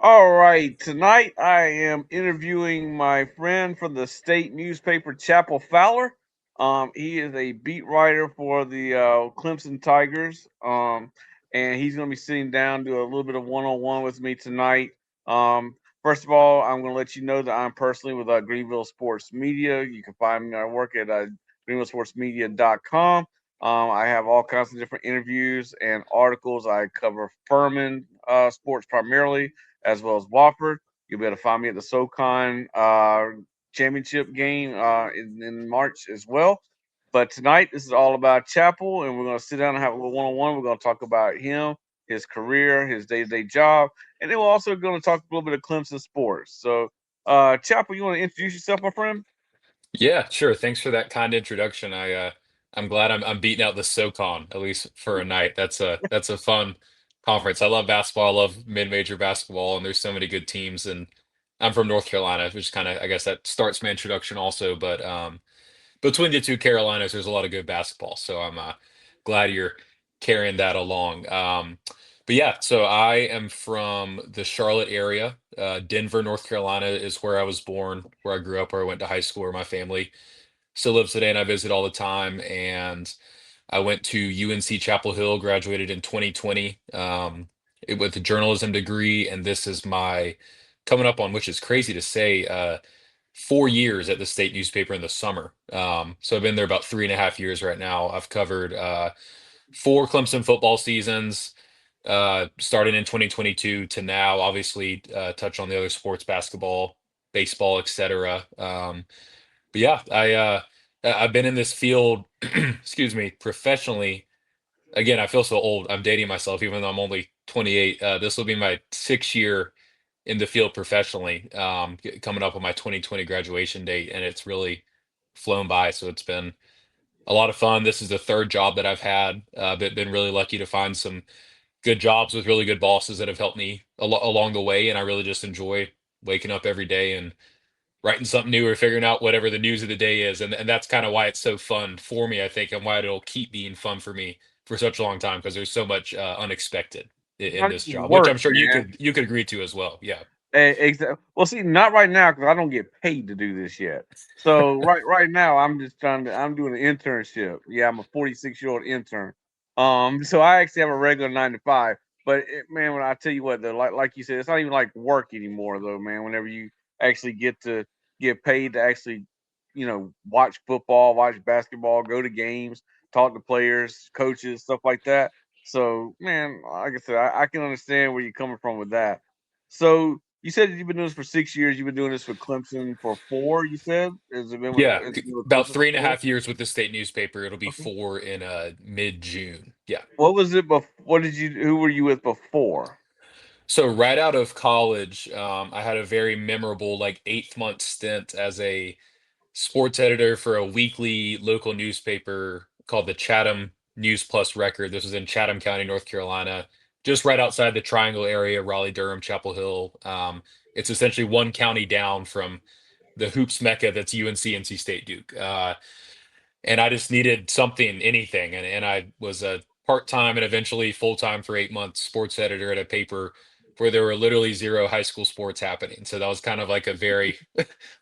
All right, tonight I am interviewing my friend from the state newspaper, Chapel Fowler. He is a beat writer for the Clemson Tigers, and he's going to be sitting down do a little bit of one-on-one with me tonight. First of all, I'm going to let you know that I'm personally with Greenville Sports Media. You can find me. I work at greenvillesportsmedia.com. I have all kinds of different interviews and articles. I cover Furman sports primarily as well as Wofford. You'll be able to find me at the SoCon championship game in March as well. But tonight, this is all about Chapel, and we're going to sit down and have a little one-on-one. We're going to talk about him, his career, his day-to-day job, and then we're also going to talk a little bit of Clemson sports. So, Chapel, you want to introduce yourself, my friend? Yeah, sure. Thanks for that kind introduction. I'm glad I'm beating out the SoCon at least for a night. That's a fun conference. I love basketball. I love mid-major basketball, and there's so many good teams. And I'm from North Carolina, which kind of I guess that starts my introduction also. But between the two Carolinas, there's a lot of good basketball. So I'm glad you're carrying that along. But yeah, so I am from the Charlotte area. Denver, North Carolina is where I was born, where I grew up, where I went to high school, where my family still lives today, and I visit all the time. And I went to UNC Chapel Hill, graduated in 2020 with a journalism degree, and this is my coming up on, which is crazy to say, 4 years at the state newspaper in the summer. So I've been there about 3.5 years right now. I've covered four Clemson football seasons, starting in 2022 to now. Obviously, touch on the other sports, basketball, baseball, etc. But yeah, I've been in this field, excuse me, professionally. Again, I feel so old. I'm dating myself, even though I'm only 28. This will be my 6th year in the field professionally, coming up on my 2020 graduation date, and it's really flown by. So it's been a lot of fun. This is the third job that I've had. Been really lucky to find some good jobs with really good bosses that have helped me along the way, and I really just enjoy waking up every day and writing something new or figuring out whatever the news of the day is. And that's kind of why it's so fun for me, I think, and why it'll keep being fun for me for such a long time because there's so much unexpected in How does this it job, which work, I'm sure you man? could agree to as well. Yeah. Well, see, not right now because I don't get paid to do this yet. So right now, I'm just trying to. I'm doing an internship. Yeah, I'm a 46-year-old intern. So I actually have a regular 9 to 5. But man, when I tell you what, though, like you said, it's not even like work anymore, though, man. Whenever you actually get to get paid to actually, watch football, watch basketball, go to games, talk to players, coaches, stuff like that. So, man, like I said, I can understand where you're coming from with that. So you said you've been doing this for 6 years. You've been doing this with Clemson for four. You said Yeah. has it been with About Clemson for three and a four? half years with the state newspaper. It'll be Okay. four in mid-June. Yeah. What was it? What did you? Who were you with before? So right out of college, I had a very memorable like 8 month stint as a sports editor for a weekly local newspaper called the Chatham News Plus Record. This was in Chatham County, North Carolina, just right outside the Triangle area, Raleigh, Durham, Chapel Hill. It's essentially one county down from the hoops mecca that's UNC, NC State, Duke. And I just needed something, anything, and I was a part-time and eventually full-time for 8 months sports editor at a paper where there were literally zero high school sports happening. So that was kind of like a very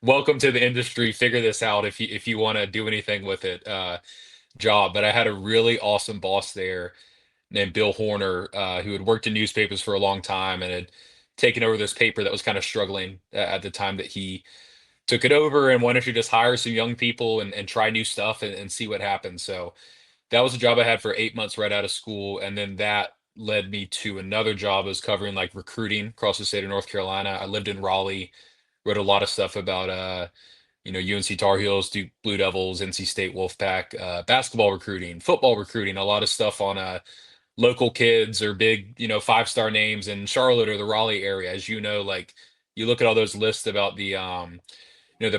welcome to the industry, figure this out if you want to do anything with it job. But I had a really awesome boss there named Bill Horner, who had worked in newspapers for a long time and had taken over this paper that was kind of struggling at the time that he took it over, and wanted to just hire some young people and try new stuff and see what happens. So that was a job I had for 8 months right out of school. And then that led me to another job. I was covering like recruiting across the state of North Carolina. I lived in Raleigh, wrote a lot of stuff about UNC Tar Heels, Duke Blue Devils, NC State Wolfpack, basketball recruiting, football recruiting, a lot of stuff on local kids or big, 5-star names in Charlotte or the Raleigh area. As you know, like you look at all those lists about the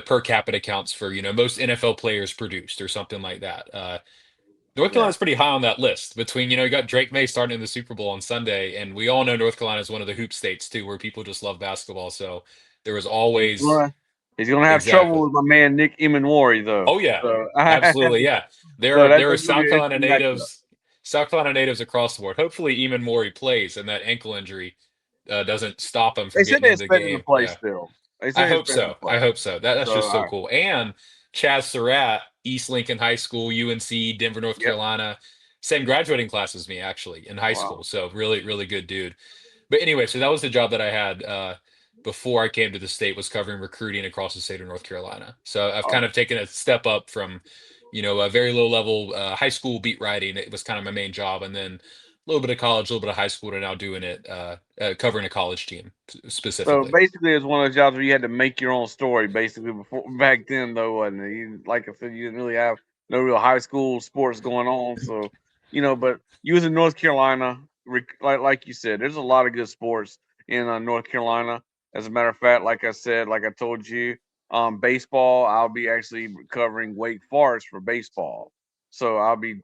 per capita counts for, most NFL players produced or something like that. North Yeah. Carolina's pretty high on that list between, you got Drake May starting in the Super Bowl on Sunday. And we all know North Carolina is one of the hoop states too, where people just love basketball. So there was He's always, gonna he's gonna have trouble exactly. with my man Nick Emanwari though. Oh yeah, So absolutely. Yeah. There so are, that's, there are that's gonna be South an Carolina interesting matchup. natives, South Carolina natives across the board. Hopefully Eamon Morey plays and that ankle injury doesn't stop him They from said getting they into the expect him to game. play Yeah. still. They I said they hope expect him to so. play. I hope so. That's So just so I cool. And Chaz Surratt, East Lincoln High School, UNC, Denver, North yep. Carolina, same graduating class as me actually in high Wow. school. So really, really good dude. But anyway, so that was the job that I had before I came to the state, was covering recruiting across the state of North Carolina. So I've kind Oh, of taken a step up from, a very low level high school beat writing. It was kind of my main job, and then a little bit of college, a little bit of high school, to now doing it, covering a college team so specifically. basically, it's one of those jobs where you had to make your own story. Basically, before back then, though, wasn't it? You, like I said, you didn't really have no real high school sports going on. So but you was in North Carolina, like you said, there's a lot of good sports in North Carolina. As a matter of fact, like I said, like I told you, baseball, I'll be actually covering Wake Forest for baseball. So I'll be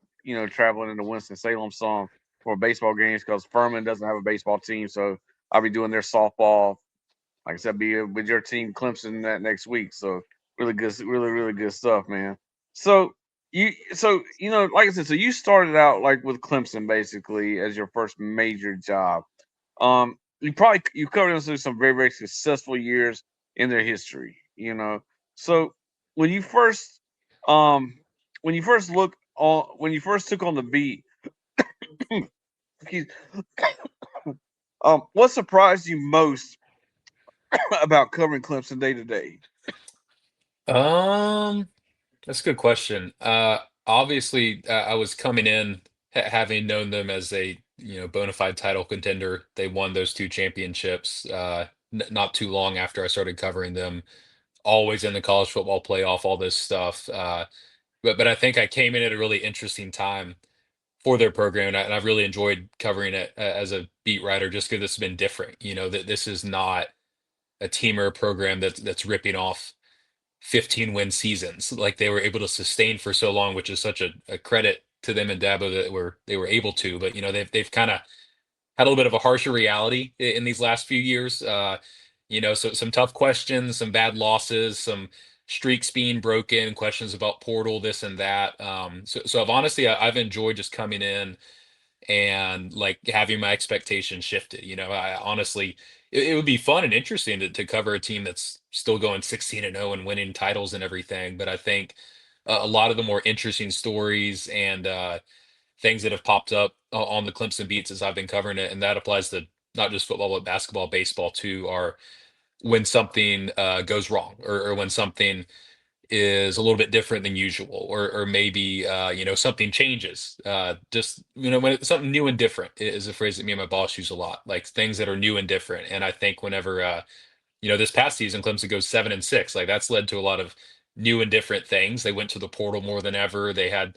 traveling into Winston Salem some for baseball games because Furman doesn't have a baseball team, so I'll be doing their softball. Like I said, be with your team Clemson that next week. So really good, really really good stuff, man. So like I said, so you started out like with Clemson basically as your first major job. You covered them through some very very successful years in their history. So when you first um when you first took on the beat, excuse- what surprised you most about covering Clemson day to day? Um, that's a good question. Obviously, I was coming in having known them as a bona fide title contender. They won those two championships not too long after I started covering them. Always in the college football playoff, all this stuff. But I think I came in at a really interesting time for their program, and I've really enjoyed covering it as a beat writer, just because it's been different. That this is not a team or a program that's ripping off 15 win seasons like they were able to sustain for so long, which is such a credit to them and Dabo that they were able to. But they've kind of had a little bit of a harsher reality in these last few years. So some tough questions, some bad losses, some streaks being broken, questions about portal, this and that. So I've honestly, I've enjoyed just coming in and like having my expectations shifted. I honestly, it would be fun and interesting to cover a team that's still going 16-0 and winning titles and everything. But I think a lot of the more interesting stories and things that have popped up on the Clemson beats as I've been covering it, and that applies to not just football but basketball, baseball too, are when something goes wrong, or when something is a little bit different than usual, or maybe something changes. Just when it's something new and different is a phrase that me and my boss use a lot, like things that are new and different. And I think whenever this past season Clemson goes 7-6, like that's led to a lot of new and different things. They went to the portal more than ever. They had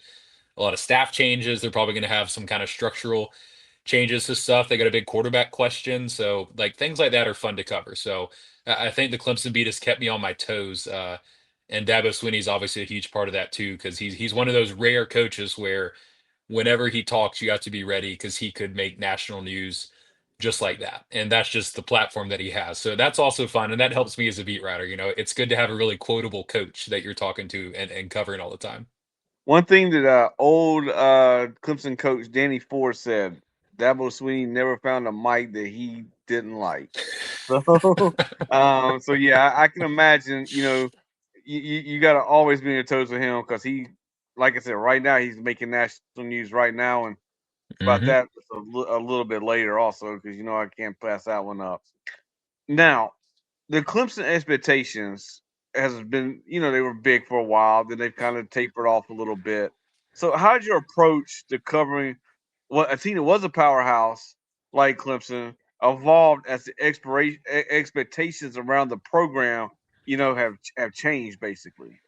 a lot of staff changes. They're probably going to have some kind of structural changes to stuff. They got a big quarterback question. So like things like that are fun to cover. So I think the Clemson beat has kept me on my toes. And Dabo Swinney's obviously a huge part of that too, because he's one of those rare coaches where whenever he talks, you have to be ready because he could make national news just like that. And that's just the platform that he has. So that's also fun. And that helps me as a beat writer. It's good to have a really quotable coach that you're talking to and covering all the time. One thing that old Clemson coach Danny Ford said, Dabo Sweeney never found a mic that he didn't like. So, so yeah, I can imagine. You got to always be on your toes with him because he, like I said, right now he's making national news right now, and about Hmm. that a little bit later also because I can't pass that one up. Now, the Clemson expectations has been, they were big for a while, then they've kind of tapered off a little bit. So, how did your approach to covering what a team that was a powerhouse like Clemson evolved as the expectations around the program, have changed basically?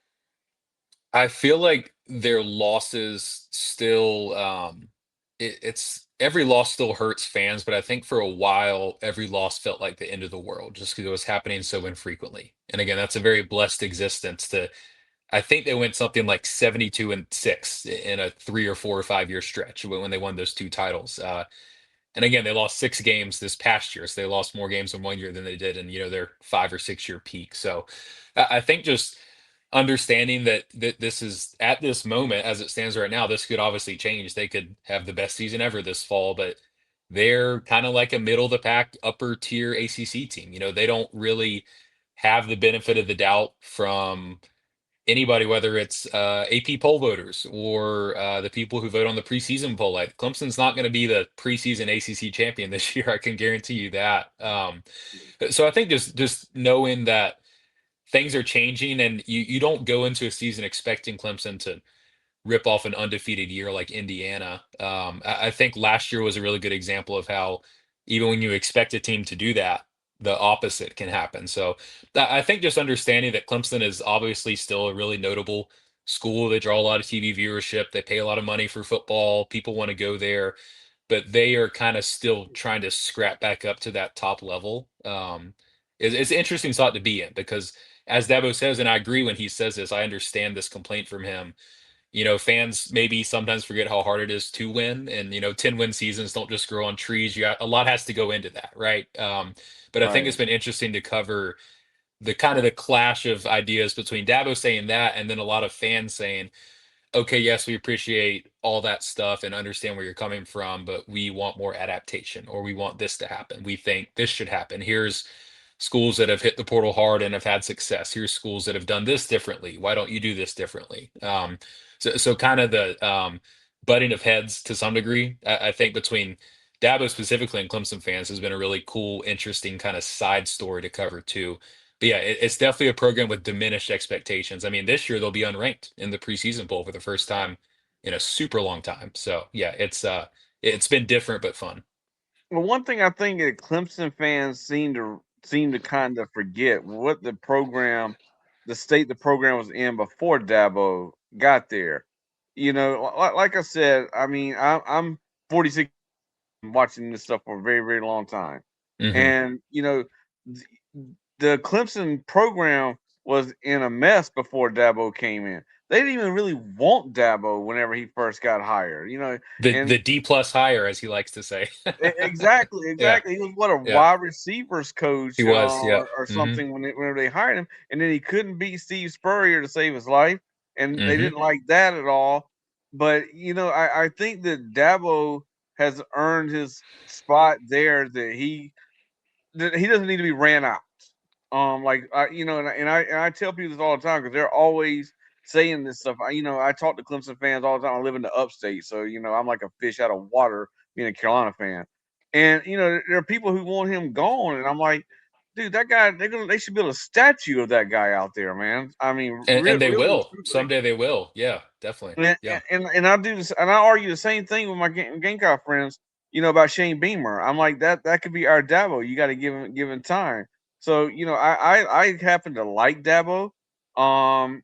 I feel like their losses still it's every loss still hurts fans, but I think for a while every loss felt like the end of the world just because it was happening so infrequently. And again, that's a very blessed existence to I think they went something like 72-6 in a 3 or 4 or 5 year stretch when they won those two titles. And again, they lost 6 games this past year, so they lost more games in one year than they did in their 5 or 6 year peak. So I think just understanding that this is at this moment as it stands right now, this could obviously change. They could have the best season ever this fall, but they're kind of like a middle of the pack, upper tier ACC team. They don't really have the benefit of the doubt from anybody, whether it's AP poll voters or the people who vote on the preseason poll. Like Clemson's not going to be the preseason ACC champion this year. I can guarantee you that. So I think just knowing that things are changing, and you don't go into a season expecting Clemson to rip off an undefeated year like Indiana. I think last year was a really good example of how even when you expect a team to do that, the opposite can happen. So I think just understanding that Clemson is obviously still a really notable school. They draw a lot of TV viewership. They pay a lot of money for football. People want to go there, but they are kind of still trying to scrap back up to that top level. It's an interesting thought to be in because, as Dabo says, and I agree when he says this, I understand this complaint from him. Fans maybe sometimes forget how hard it is to win, and 10-win seasons don't just grow on trees. A lot has to go into that, right? But I think Right. it's been interesting to cover the kind of the clash of ideas between Dabo saying that and then a lot of fans saying, okay, yes, we appreciate all that stuff and understand where you're coming from, but we want more adaptation, or we want this to happen. We think this should happen. Here's schools that have hit the portal hard and have had success. Here's schools that have done this differently. Why don't you do this differently? So kind of the butting of heads to some degree, I think between Dabo specifically and Clemson fans has been a really cool, interesting kind of side story to cover too. But yeah, it's definitely a program with diminished expectations. I mean, this year they'll be unranked in the preseason poll for the first time in a super long time. So yeah, it's been different but fun. Well, one thing I think that Clemson fans seem to kind of forget what the state the program was in before Dabo got there. Like I said, I mean, I'm 46, watching this stuff for a very, very long time, Hmm. and th- the Clemson program was in a mess before Dabo came in. They didn't even really want Dabo whenever he first got hired. The And D plus higher, as he likes to say. Exactly, Yeah, exactly. He was what, a yeah, wide receivers he coach, was. Yeah. or Hmm. something whenever they hired him, and then he couldn't beat Steve Spurrier to save his life, and they Hmm. didn't like that at all. But I think that Dabo has earned his spot there. That he doesn't need to be ran out. Like and I tell people this all the time because they're always saying this stuff. I talk to Clemson fans all the time. I live in the upstate, so I'm like a fish out of water being a Carolina fan. And there are people who want him gone, and I'm like, dude, that guy, they should build a statue of that guy out there, man. I mean, And they really and will truthfully. someday. They will. Yeah, definitely. And, Yeah. and I do this, and I argue the same thing with my Gamecock friends. About Shane Beamer. I'm like, that could be our Dabo. You got to give him time. So I happen to like Dabo. And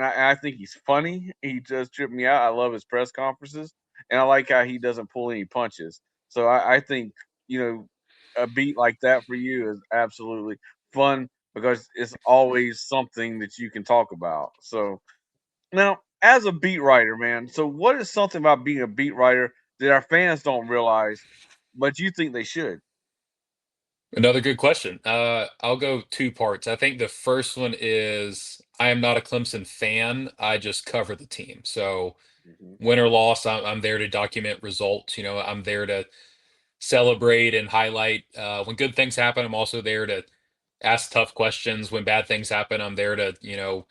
I think he's funny. He does trip me out. I love his press conferences, and I like how he doesn't pull any punches. So I think you know a beat like that for you is absolutely fun because it's always something that you can talk about. So now, as a beat writer, man, so what is something about being a beat writer that our fans don't realize, but you think they should? Another good question. I'll go two parts. I think the first one is I am not a Clemson fan. I just cover the team. So Mhm. win or loss, I'm there to document results. I'm there to celebrate and highlight when good things happen. I'm also there to ask tough questions. When bad things happen, I'm there to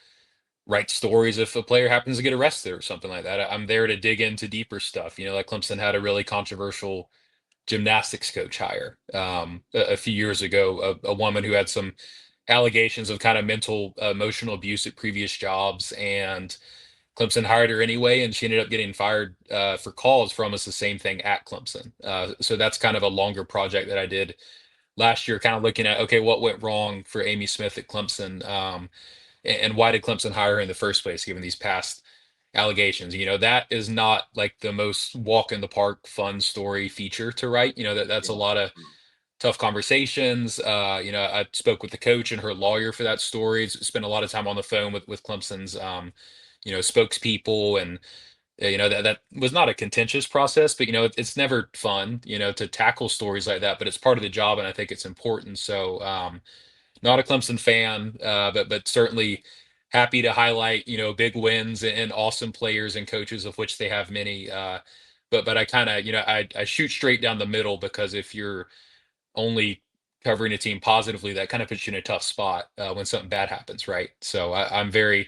write stories if a player happens to get arrested or something like that. I'm there to dig into deeper stuff. Like Clemson had a really controversial gymnastics coach hire a few years ago, a woman who had some allegations of kind of mental, emotional abuse at previous jobs, and Clemson hired her anyway, and she ended up getting fired for cause for almost the same thing at Clemson. So that's kind of a longer project that I did last year, kind of looking at, okay, what went wrong for Amy Smith at Clemson, and why did Clemson hire her in the first place, given these past allegations? That is not like the most walk in the park fun story feature to write. That's a Yeah. lot of tough conversations. I spoke with the coach and her lawyer for that story. Spent a lot of time on the phone with Clemson's spokespeople, and that was not a contentious process, but it's never fun to tackle stories like that, but it's part of the job, and I think it's important. So not a Clemson fan, but certainly happy to highlight big wins and awesome players and coaches, of which they have many. but I kind of, I shoot straight down the middle because if you're only covering a team positively, that kind of puts you in a tough spot when something bad happens, right? So I'm very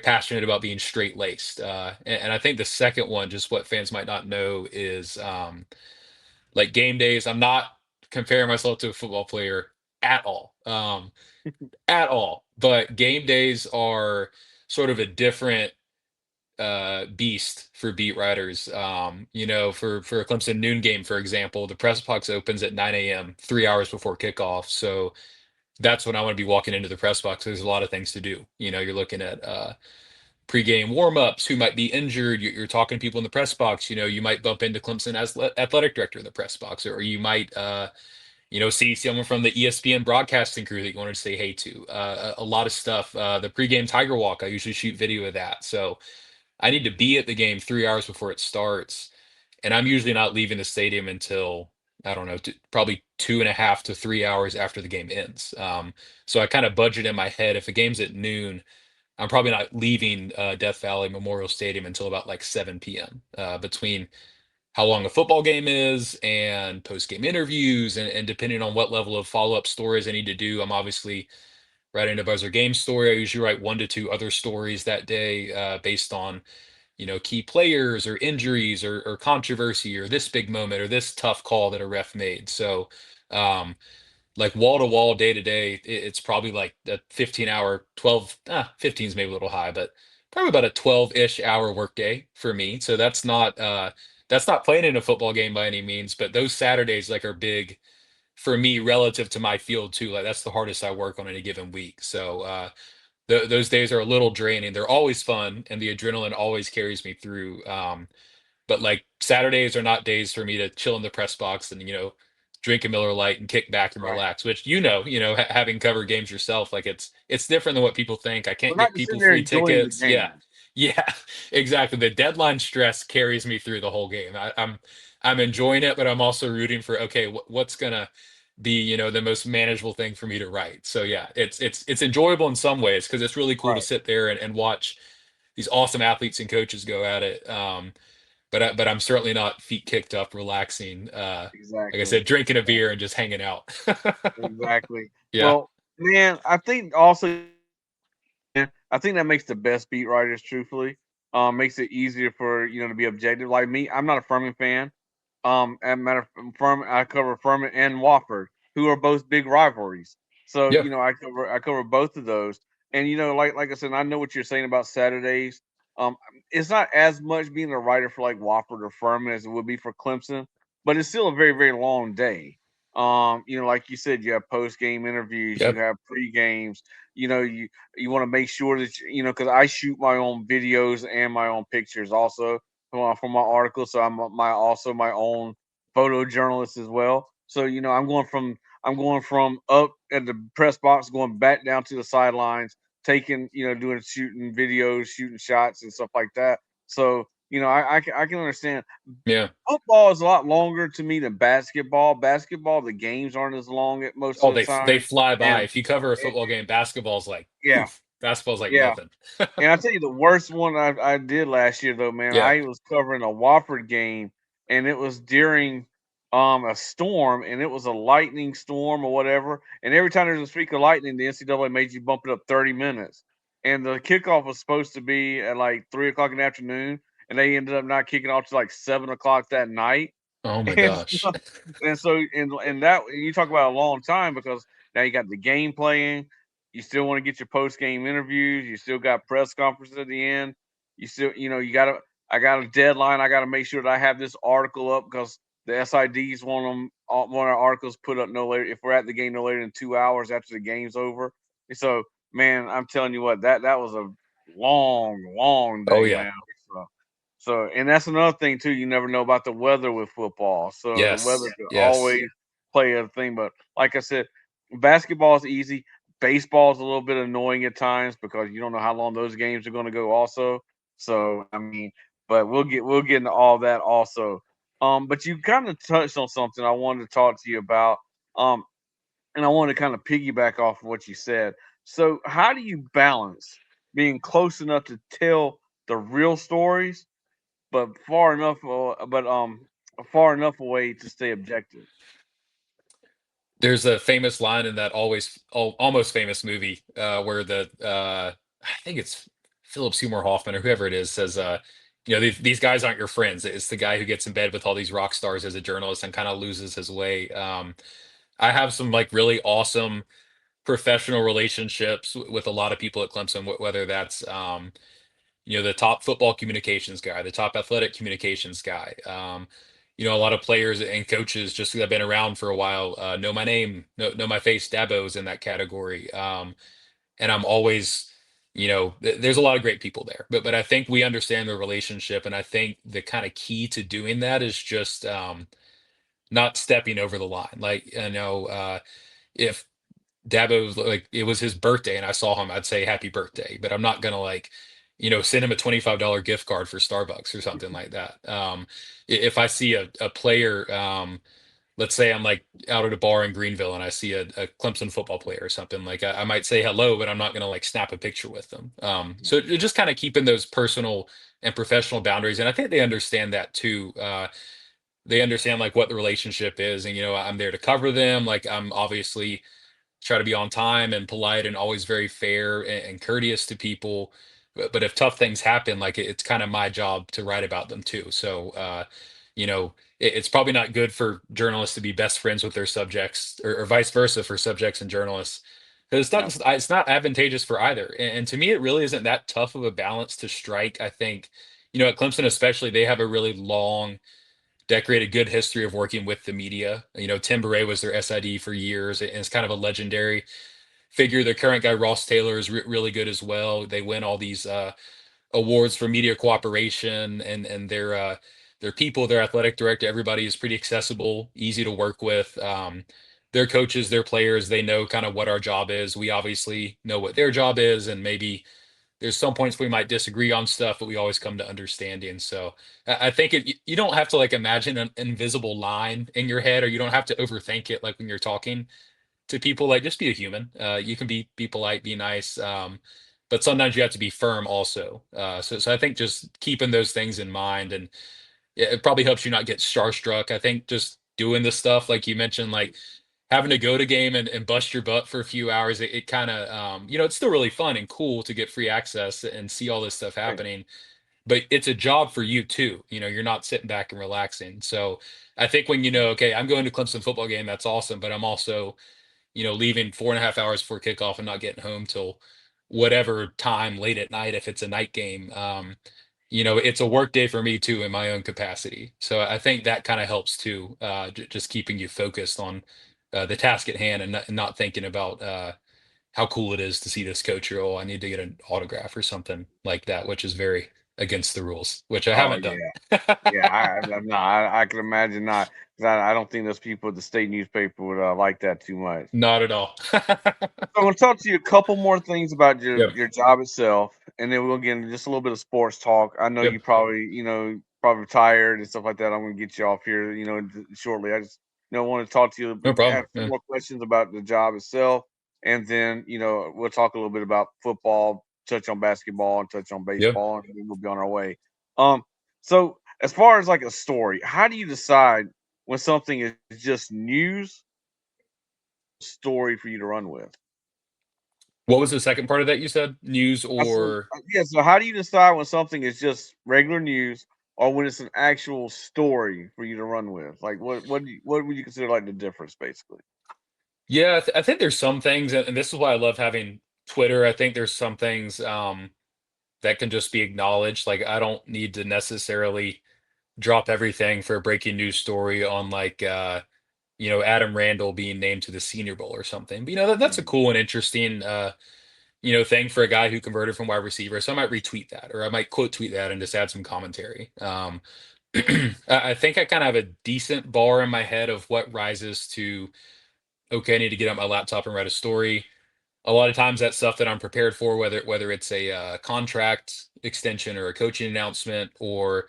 passionate about being straight laced, and I think the second one, just what fans might not know, is like game days. I'm not comparing myself to a football player at all, at all. But game days are sort of a different beast for beat writers. For a Clemson noon game, for example, the press box opens at 9 a.m., 3 hours before kickoff. So that's when I want to be walking into the press box. There's a lot of things to do. You're looking at pregame warmups, who might be injured. You're talking to people in the press box. You might bump into Clemson as athletic director in the press box, or you might see someone from the ESPN broadcasting crew that you wanted to say hey to. A lot of stuff. The pregame Tiger Walk, I usually shoot video of that. So I need to be at the game 3 hours before it starts, and I'm usually not leaving the stadium until, I don't know, probably 2.5 to 3 hours after the game ends. So I kind of budget in my head, if a game's at noon, I'm probably not leaving Death Valley Memorial Stadium until about like 7 p.m. Between how long a football game is and post-game interviews, and depending on what level of follow-up stories I need to do. I'm obviously writing a buzzer game story. I usually write 1 to 2 other stories that day based on key players or injuries or controversy or this big moment or this tough call that a ref made. So, um, like wall to wall, day to day, it's probably like a 15 hour, 15 is maybe a little high, but probably about a 12-ish hour workday for me. So that's not playing in a football game by any means, but those Saturdays like are big for me relative to my field too. Like that's the hardest I work on any given week. So, those days are a little draining. They're always fun, and the adrenaline always carries me through. But like Saturdays are not days for me to chill in the press box and drink a Miller Lite and kick back and Right. relax. Which having covered games yourself, like it's different than what people think. I We're can't not get just people sitting there free enjoying the tickets. Yeah, game. yeah, exactly. The deadline stress carries me through the whole game. I'm enjoying it, but I'm also rooting for, okay, what's gonna be the most manageable thing for me to write. So yeah, it's enjoyable in some ways because it's really cool to Right. sit there and watch these awesome athletes and coaches go at it. But I'm certainly not feet kicked up, relaxing. Like I Exactly. said, drinking a beer Exactly. and just hanging out. Exactly. Yeah. Well, man, I think also, man, I think that makes the best beat writers, truthfully. Makes it easier for to be objective. Like me, I'm not a Furman fan. And matter of Furman, I cover Furman and Wofford, who are both big rivalries. So Yeah. I cover both of those. And like I said, I know what you're saying about Saturdays. It's not as much being a writer for like Wofford or Furman as it would be for Clemson, but it's still a very very long day. Like you said, you have post game interviews, you Yep. have pre games. You want to make sure that because I shoot my own videos and my own pictures also for my articles. So I'm my own photojournalist as well. So I'm going from up at the press box, going back down to the sidelines, taking doing shooting videos, shooting shots and stuff like that. So I can understand. Yeah. Football is a lot longer to me than basketball. Basketball, the games aren't as long at most Oh, of the they time, fly by. and If you cover a it, football game, basketball's like yeah, poof. Basketball's like yeah. nothing. And I tell you, the worst one I did last year, though, man, Yeah. I was covering a Wofford game, and it was during a storm, and it was a lightning storm or whatever. And every time there's a streak of lightning, the NCAA made you bump it up 30 minutes. And the kickoff was supposed to be at like 3 o'clock in the afternoon, and they ended up not kicking off till like 7 o'clock that night. Oh my And gosh. and that you talk about a long time because now you got the game playing. You still want to get your post game interviews. You still got press conferences at the end. You still, you got to. I got a deadline. I got to make sure that I have this article up because the SIDs want our articles put up no later if we're at the game no later than 2 hours after the game's over. And so, man, I'm telling you what that was a long, long Oh day, yeah. man. And that's another thing too. You never know about the weather with football, so the weather Yes. could Yes. always play a thing. But like I said, basketball is easy. Baseball is a little bit annoying at times because you don't know how long those games are going to go. Also, so I mean, but we'll get into all that also. But you kind of touched on something I wanted to talk to you about. Um, and I want to kind of piggyback off of what you said. So, how do you balance being close enough to tell the real stories but far enough, far enough away to stay objective. There's a famous line in that almost famous movie where I think it's Philip Seymour Hoffman or whoever it is says, these guys aren't your friends. It's the guy who gets in bed with all these rock stars as a journalist and kind of loses his way. I have some like really awesome professional relationships with a lot of people at Clemson, whether that's the top football communications guy, the top athletic communications guy. A lot of players and coaches just that have been around for a while know my name, know my face. Dabo's in that category, and I'm always, there's a lot of great people there. But I think we understand the relationship, and I think the kind of key to doing that is just not stepping over the line. Like if Dabo was like, it was his birthday and I saw him, I'd say happy birthday, but I'm not gonna like, send him a $25 gift card for Starbucks or something like that. If I see a player, let's say I'm like out at a bar in Greenville and I see a Clemson football player or something, like I might say hello, but I'm not gonna like snap a picture with them. So just kind of keeping those personal and professional boundaries, and I think they understand that too. They understand like what the relationship is, and I'm there to cover them. Like I'm obviously try to be on time and polite and always very fair and courteous to people. But if tough things happen, like it's kind of my job to write about them too. So, it's probably not good for journalists to be best friends with their subjects or vice versa for subjects and journalists. Because Yeah, it's not advantageous for either. And to me, it really isn't that tough of a balance to strike. I think, at Clemson especially, they have a really long decorated good history of working with the media. Tim Beret was their SID for years, and it's kind of a legendary figure. The current guy, Ross Taylor, is really good as well. They win all these awards for media cooperation, and their people, their athletic director, everybody is pretty accessible, easy to work with. Their coaches, their players, they know kind of what our job is. We obviously know what their job is, and maybe there's some points we might disagree on stuff, but we always come to understanding. So I think you don't have to like imagine an invisible line in your head, or you don't have to overthink it. Like when you're talking to people, like just be a human. You can be polite, be nice, but sometimes you have to be firm also. So I think just keeping those things in mind, and it probably helps you not get starstruck. I think just doing this stuff, like you mentioned, like having to go to game and bust your butt for a few hours, it kind of, it's still really fun and cool to get free access and see all this stuff right. happening. But it's a job for you too. You're not sitting back and relaxing. So I think when okay, I'm going to Clemson football game, that's awesome. But I'm also, leaving 4.5 hours before kickoff and not getting home till whatever time late at night if it's a night game. It's a work day for me too in my own capacity. So I think that kind of helps too, just keeping you focused on the task at hand and not thinking about how cool it is to see this coach or, oh, I need to get an autograph or something like that, which is very against the rules, which I Oh haven't done. yeah, yeah. I'm not. I can imagine not. 'Cause I don't think those people at the state newspaper would like that too much. Not at all. So I'm gonna talk to you a couple more things about your Yep. your job itself, and then we'll get into just a little bit of sports talk. I know Yep. you probably, probably tired and stuff like that. I'm gonna get you off here, shortly. I just, want to talk to you, No have problem. a few Yeah. more questions about the job itself, and then, we'll talk a little bit about football, touch on basketball, and touch on Yep. baseball, and then we'll be on our way. Um, so as far as like a story, how do you decide when something is just news story for you to run with? What was the second part of that you said? News or Yeah, so how do you decide when something is just regular news or when it's an actual story for you to run with? Like what would you consider like the difference basically? yeah, I think there's some things, and this is why I love having Twitter. I think there's some things that can just be acknowledged. Like I don't need to necessarily drop everything for a breaking news story on like Adam Randall being named to the Senior Bowl or something. But that's a Mhm. cool and interesting thing for a guy who converted from wide receiver. So I might retweet that, or I might quote tweet that and just add some commentary. I think I kind of have a decent bar in my head of what rises to, okay, I need to get out my laptop and write a story. A lot of times that's stuff that I'm prepared for, whether it's a contract extension or a coaching announcement, or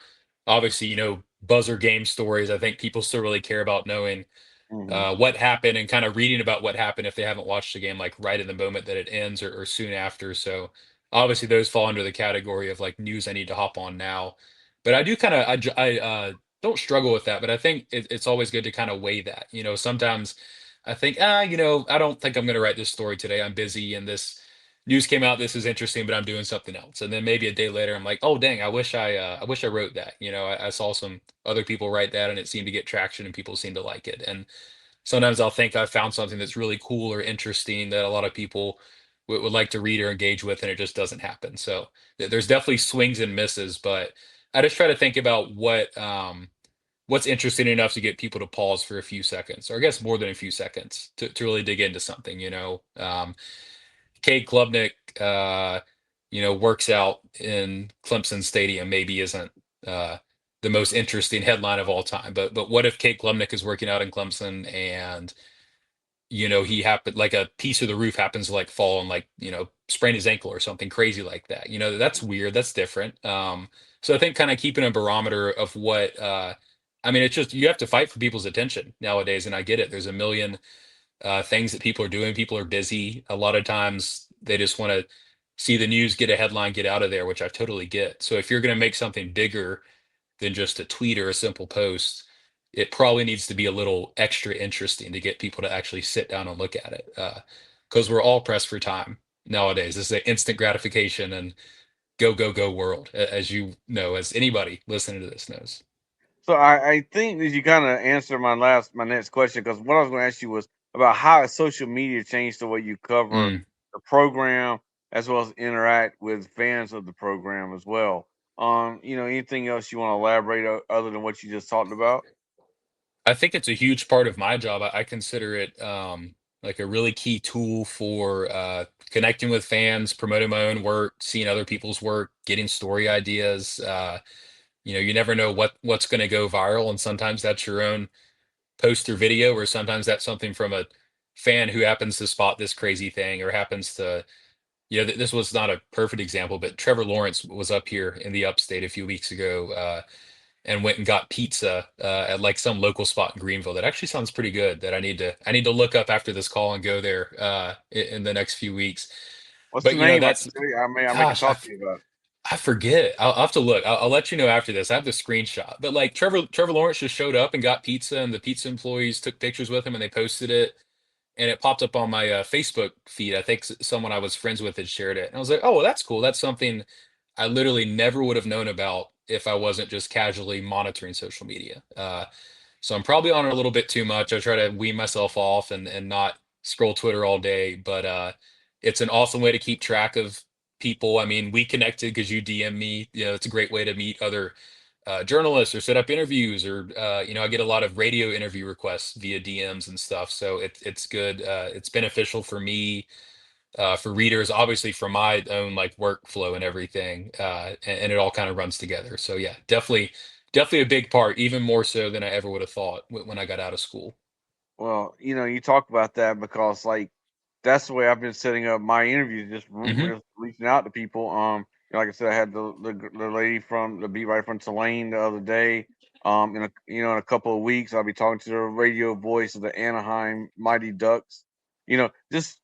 obviously, buzzer game stories. I think people still really care about knowing Mhm. what happened and kind of reading about what happened if they haven't watched the game, like right in the moment that it ends or soon after. So obviously those fall under the category of like news I need to hop on now. But I do kind of don't struggle with that, but I think it's always good to kind of weigh that. Sometimes I think, I don't think I'm going to write this story today. I'm busy, and this news came out. This is interesting, but I'm doing something else. And then maybe a day later, I'm like, oh dang, I wish I wrote that. I saw some other people write that, and it seemed to get traction, and people seem to like it. And sometimes I'll think I've found something that's really cool or interesting that a lot of people would like to read or engage with, and it just doesn't happen. So there's definitely swings and misses, but I just try to think about what's interesting enough to get people to pause for a few seconds, or I guess more than a few seconds, to really dig into something. Cade Klubnik, works out in Clemson Stadium, maybe isn't uh, the most interesting headline of all time, but what if Cade Klubnik is working out in Clemson, and he happened, like, a piece of the roof happens to like fall and, like, sprain his ankle or something crazy like that. That's weird. That's different. So I think kind of keeping a barometer of what, I mean, it's just, you have to fight for people's attention nowadays. And I get it. There's a million things that people are doing. People are busy. A lot of times they just want to see the news, get a headline, get out of there, which I totally get. So if you're going to make something bigger than just a tweet or a simple post, it probably needs to be a little extra interesting to get people to actually sit down and look at it. Because we're all pressed for time nowadays. This is an instant gratification and go, go, go world, as you know, as anybody listening to this knows. So I think that you kind of answered my next question, because what I was going to ask you was about how has social media changed the way you cover Mm. the program as well as interact with fans of the program as well. Anything else you want to elaborate other than what you just talked about? I think it's a huge part of my job. I consider it like a really key tool for connecting with fans, promoting my own work, seeing other people's work, getting story ideas. You never know what's going to go viral, and sometimes that's your own post or video, or sometimes that's something from a fan who happens to spot this crazy thing, or happens to, this was not a perfect example, but Trevor Lawrence was up here in the upstate a few weeks ago, and went and got pizza at like some local spot in Greenville that actually sounds pretty good, that I need to look up after this call and go there in the next few weeks. What's the But name? I can that's, tell you. I can gosh, talk to you about it. I forget. I'll have to look. I'll let you know after this. I have the screenshot. But like Trevor Lawrence just showed up and got pizza, and the pizza employees took pictures with him and they posted it, and it popped up on my Facebook feed. I think someone I was friends with had shared it, and I was like, oh, well, that's cool. That's something I literally never would have known about if I wasn't just casually monitoring social media. So I'm probably on it a little bit too much. I try to wean myself off and not scroll Twitter all day, but it's an awesome way to keep track of people. I mean, we connected because you DM me. It's a great way to meet other journalists or set up interviews, or I get a lot of radio interview requests via DMs and stuff. So it's good. It's beneficial for me, for readers, obviously for my own like workflow and everything, and it all kind of runs together. So yeah, definitely a big part, even more so than I ever would have thought when I got out of school. Well, you talk about that because, like, that's the way I've been setting up my interviews, just Hmm. just reaching out to people. Like I said, I had the lady from the beat writer from Tulane the other day. In a couple of weeks, I'll be talking to the radio voice of the Anaheim Mighty Ducks. Just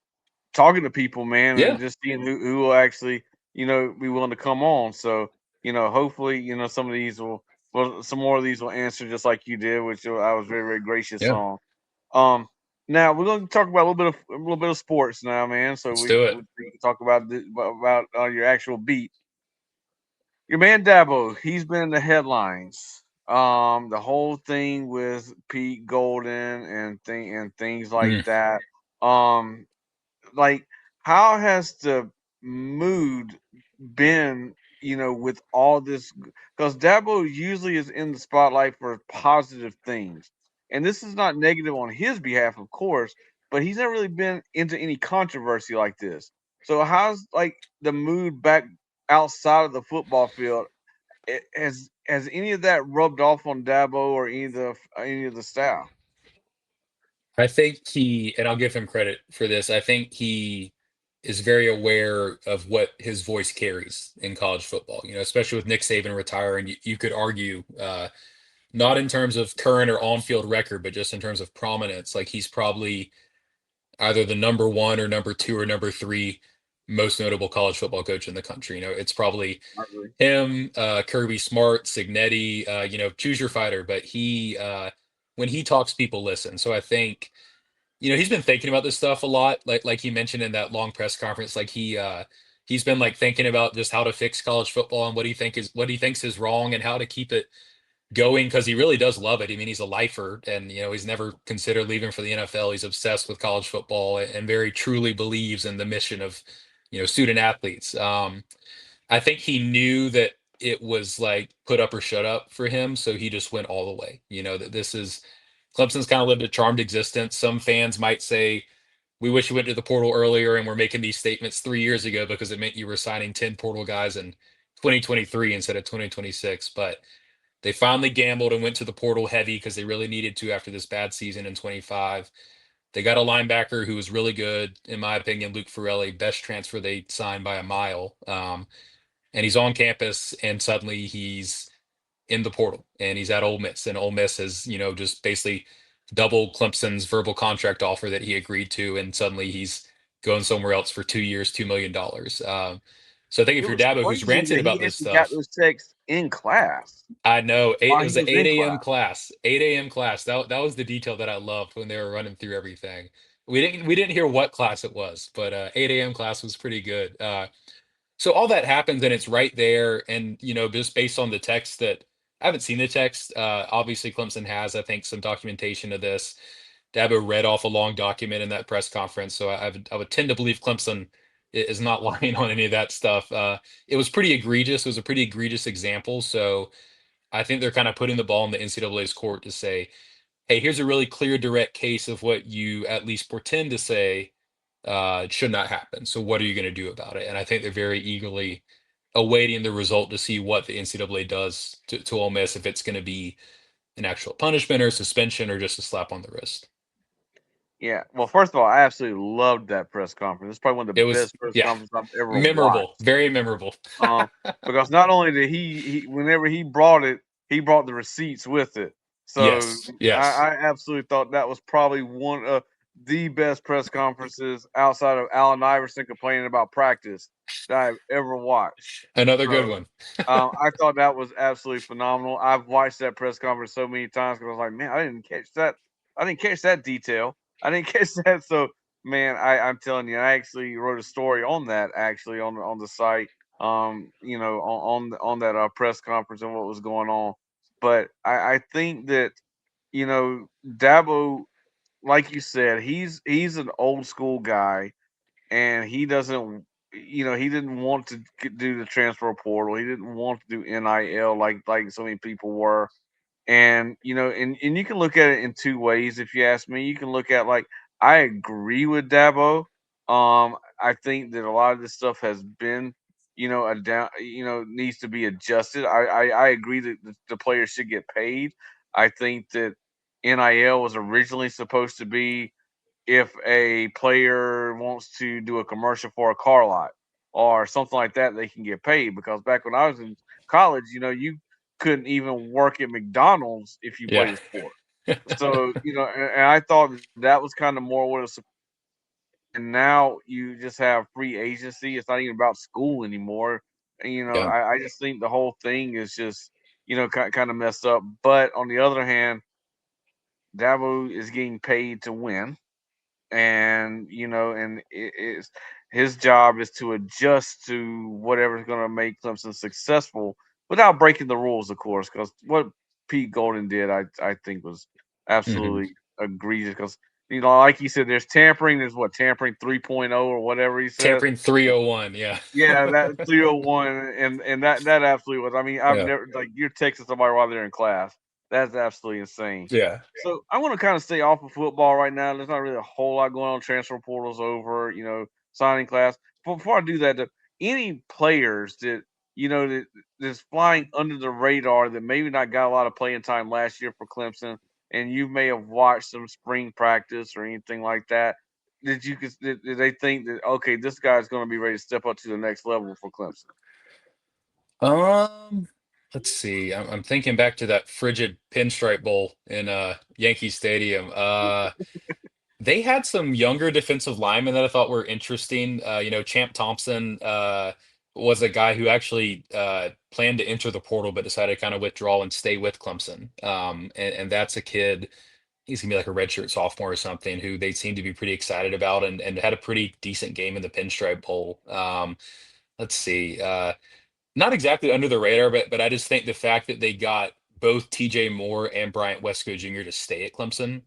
talking to people, man, and Yeah, just seeing who will actually, be willing to come on. So, hopefully, some more of these will answer just like you did, which I was very, very gracious yeah. on. Um, Now we're going to talk about a little bit of sports now, man. So Let's we, do it. we can talk about your actual beat. Your man Dabo, he's been in the headlines. The whole thing with Pete Golden and things like Mm. that. Um, like, how has the mood been, with all this? Because Dabo usually is in the spotlight for positive things, and this is not negative on his behalf, of course, but he's never really been into any controversy like this. So how's, like, the mood back outside of the football field? Has any of that rubbed off on Dabo or any of the staff? I think and I'll give him credit for this. I think he is very aware of what his voice carries in college football. Especially with Nick Saban retiring, you could argue, not in terms of current or on-field record, but just in terms of prominence. Like, he's probably either the number one or number two or number three most notable college football coach in the country. It's probably I agree. him, Kirby Smart, Signetti, choose your fighter. But when he talks, people listen. So I think, he's been thinking about this stuff a lot. Like he mentioned in that long press conference, like he's been like thinking about just how to fix college football and what he thinks is wrong and how to keep it going because he really does love it. I mean, he's a lifer, and he's never considered leaving for the NFL. He's obsessed with college football and very truly believes in the mission of student athletes. I think he knew that it was like put up or shut up for him, so he just went all the way. That this is Clemson's kind of lived a charmed existence. Some fans might say, we wish you went to the portal earlier and we're making these statements 3 years ago because it meant you were signing 10 portal guys in 2023 instead of 2026. But they finally gambled and went to the portal heavy because they really needed to after this bad season in 25. They got a linebacker who was really good, in my opinion, Luke Farrelly, best transfer they signed by a mile. And he's on campus, and suddenly he's in the portal, and he's at Ole Miss, and Ole Miss has, just basically doubled Clemson's verbal contract offer that he agreed to, and suddenly he's going somewhere else for 2 years, $2 million. So I think if It you're was Dabo, who's crazy ranting that about he this actually got stuff, those texts in class I know it while was he an was in 8 a.m. class. class. 8 a.m. class. That was the detail that I loved when they were running through everything. We didn't hear what class it was, but 8 a.m. class was pretty good. So all that happens and it's right there, and just based on the text that I haven't seen the text. Obviously, Clemson has, I think, some documentation of this. Dabo read off a long document in that press conference, so I would tend to believe Clemson is not lying on any of that stuff. It was pretty egregious. It was a pretty egregious example. So I think they're kind of putting the ball in the NCAA's court to say, hey, here's a really clear, direct case of what you at least pretend to say should not happen. So what are you going to do about it? And I think they're very eagerly awaiting the result to see what the NCAA does to Ole Miss, if it's going to be an actual punishment or suspension or just a slap on the wrist. Yeah. Well, first of all, I absolutely loved that press conference. It's probably one of the It was, best press yeah, conferences I've ever memorable, watched. very memorable. Um, because not only did he whenever he brought it, he brought the receipts with it. So Yes, I, yes. I absolutely thought that was probably one of the best press conferences outside of Allen Iverson complaining about practice that I've ever watched. Another good So one. I thought that was absolutely phenomenal. I've watched that press conference so many times because I was like, man, I didn't catch that. I didn't catch that detail. I didn't catch that. So man, I'm telling you, I actually wrote a story on that actually on the site. On that press conference and what was going on. But I think that Dabo, like you said, he's an old school guy, and he doesn't he didn't want to do the transfer portal. He didn't want to do NIL like so many people were. And and you can look at it in two ways if you ask me. You can look at like I agree with Dabo. I think that a lot of this stuff has been a down needs to be adjusted. I agree that the players should get paid. I think that NIL was originally supposed to be if a player wants to do a commercial for a car lot or something like that, they can get paid. Because back when I was in college, you couldn't even work at McDonald's if you Yeah. played a sport. So, and I thought that was kind of more what it's. And now you just have free agency. It's not even about school anymore. And, Yeah. I just think the whole thing is just, kind of messed up. But on the other hand, Dabo is getting paid to win, and and it's his job is to adjust to whatever's going to make Clemson successful without breaking the rules, of course. Because what Pete Golden did, I think, was Hmm. absolutely egregious. Because like he said, there's tampering. There's what tampering 3.0 or whatever he said. Tampering 301. Yeah. Yeah, that 301, and that absolutely was. I mean, I've Yeah. never like you're texting somebody while they're in class. That's absolutely insane. Yeah. So I want to kind of stay off of football right now. There's not really a whole lot going on. Transfer portals over, signing class. But before I do that, any players that that's flying under the radar that maybe not got a lot of playing time last year for Clemson, and you may have watched some spring practice or anything like that. Did they think that okay, this guy's going to be ready to step up to the next level for Clemson? Um, let's see. I'm thinking back to that frigid pinstripe bowl in Yankee Stadium. They had some younger defensive linemen that I thought were interesting. Champ Thompson was a guy who actually planned to enter the portal, but decided to kind of withdraw and stay with Clemson. And that's a kid. He's gonna be like a redshirt sophomore or something who they seem to be pretty excited about and had a pretty decent game in the Pinstripe Bowl. Let's see. Not exactly under the radar, but I just think the fact that they got both TJ Moore and Bryant Wesco Jr. to stay at Clemson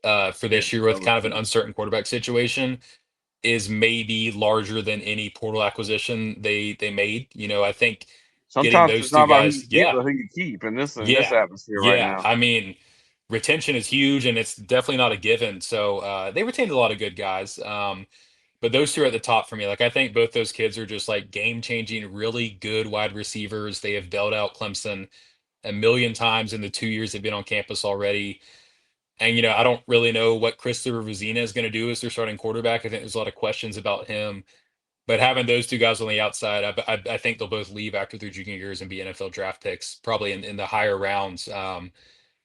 for Yeah, this year that with was kind of an good. uncertain quarterback situation is maybe larger than any portal acquisition they made. I think getting Sometimes those it's not two about who you guys, get, yeah, but who you keep in this yeah, atmosphere right yeah. now. I mean, retention is huge, and it's definitely not a given. So they retained a lot of good guys. But those two are at the top for me. Like I think both those kids are just like game-changing, really good wide receivers. They have bailed out Clemson a million times in the 2 years they've been on campus already. And I don't really know what Christopher Vizina is going to do as their starting quarterback. I think there's a lot of questions about him. But having those two guys on the outside, I think they'll both leave after their junior years and be NFL draft picks, probably in the higher rounds.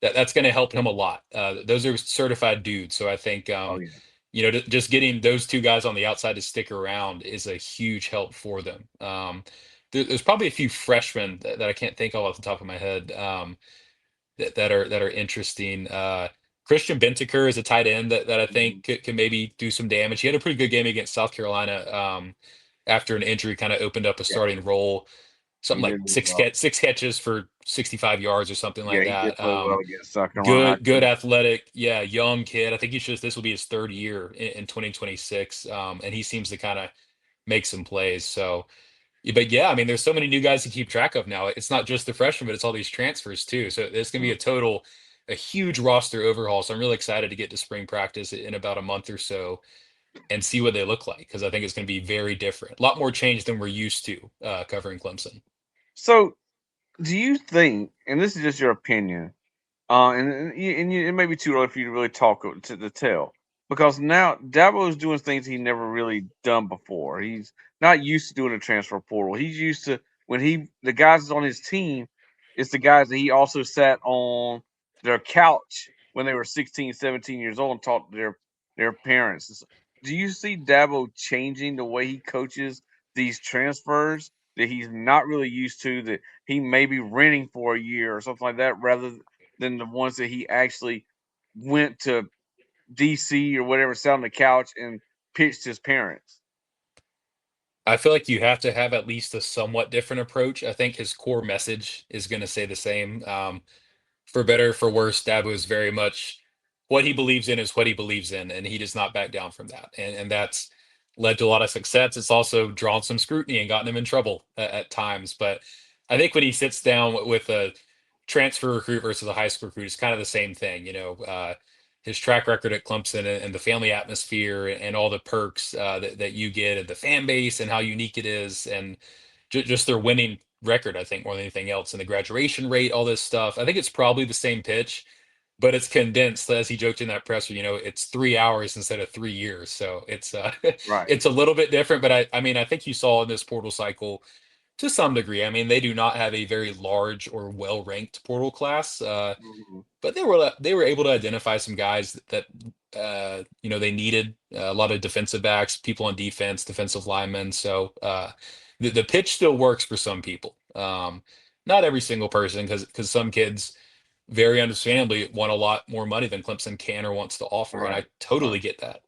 That's going to help him a lot. Those are certified dudes, so I think Oh yeah. just getting those two guys on the outside to stick around is a huge help for them. There's probably a few freshmen that I can't think of off the top of my head. That are interesting. Christian Bentaker is a tight end that I Mhm. think can maybe do some damage. He had a pretty good game against South Carolina after an injury, kind of opened up a Yeah, starting role. he Something like did his job. six catches for 65 yards or something Yeah, like he did that. play well against South Carolina. I Good agree. athletic, yeah, young kid. I think this will be his third year in 2026, and he seems to kind of make some plays. So but yeah, I mean, there's so many new guys to keep track of now. It's not just the freshmen, but it's all these transfers too. So it's going to be Mhm. a huge roster overhaul. So I'm really excited to get to spring practice in about a month or so and see what they look like because I think it's going to be very different. A lot more change than we're used to covering Clemson. So, do you think, and this is just your opinion, it may be too early for you to really talk to tell because now Dabo is doing things he never really done before. He's not used to doing a transfer portal. He's used to when the guys on his team, it's the guys that he also sat on their couch when they were 16, 17 years old and talked to their parents. Do you see Dabo changing the way he coaches these transfers that he's not really used to, that he may be renting for a year or something like that, rather than the ones that he actually went to DC or whatever, sat on the couch and pitched his parents? I feel like you have to have at least a somewhat different approach. I think his core message is going to say the same. For better or for worse, Dabo is very much what he believes in is what he believes in, and he does not back down from that. And that's led to a lot of success. It's also drawn some scrutiny and gotten him in trouble at times. But I think when he sits down with a transfer recruit versus a high school recruit, it's kind of the same thing. His track record at Clemson and the family atmosphere and all the perks that you get and the fan base and how unique it is and just their winning record, I think, more than anything else, and the graduation rate, all this stuff. I think it's probably the same pitch, but it's condensed, as he joked in that presser. It's 3 hours instead of 3 years, so it's Right. it's a little bit different. But I mean, I think you saw in this portal cycle to some degree. I mean, they do not have a very large or well ranked portal class. Mhm. But they were able to identify some guys that they needed a lot of defensive backs, people on defense, defensive linemen. So the pitch still works for some people. Not every single person, because some kids very understandably want a lot more money than Clemson can or wants to offer, and Right. I Right. totally get that.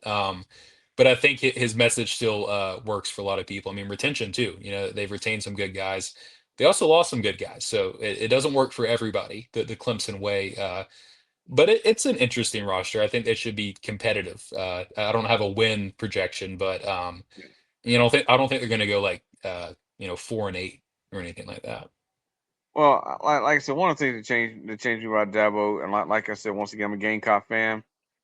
But I think his message still works for a lot of people. I mean, retention too. They've retained some good guys. They also lost some good guys, so it doesn't work for everybody. The Clemson way, but it's an interesting roster. I think they should be competitive. I don't have a win projection, but I don't think they're going to go like 4-8 or anything like that. Well, like I said, one of the things that changed me about Dabo, and like I said, once again, I'm a Gamecock fan.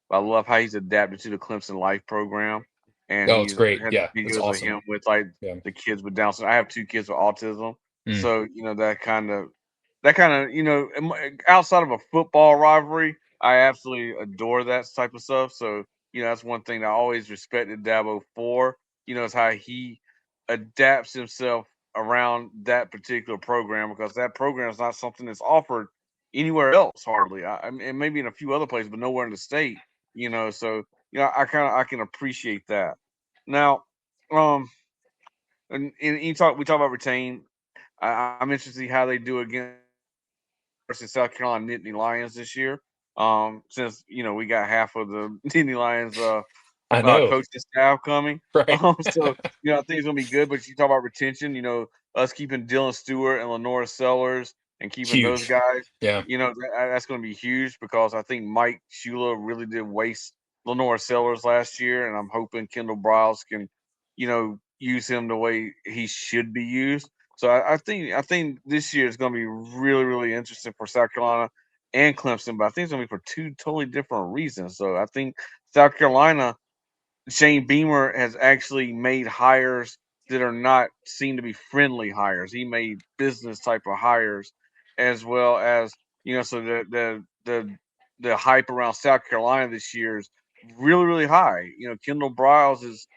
But I love how he's adapted to the Clemson Life program, and Oh, it's he's great. had Yeah, it's videos of awesome. him with like Yeah. the kids with Down syndrome. I have two kids with autism, Mm. so that kind of outside of a football rivalry, I absolutely adore that type of stuff. So that's one thing that I always respected Dabo for. Is how he adapts himself around that particular program, because that program is not something that's offered anywhere else hardly. I mean, maybe in a few other places, but nowhere in the state. So I can appreciate that. Now, um, and we talk about retain. I'm interested to see how they do against versus South Carolina Nittany Lions this year. Since we got half of the Nittany Lions I know, coaching staff coming. right? So I think it's gonna be good. But you talk about retention, us keeping Dylan Stewart and Lenora Sellers and keeping those Huge. guys. Yeah. That's gonna be huge because I think Mike Shula really did waste Lenora Sellers last year, and I'm hoping Kendall Briles can, use him the way he should be used. So I think this year is going to be really really interesting for South Carolina and Clemson, but I think it's going to be for two totally different reasons. So I think South Carolina, Shane Beamer has actually made hires that are not seen to be friendly hires. He made business type of hires, as well as So the hype around South Carolina this year is really really high. Kendall Briles is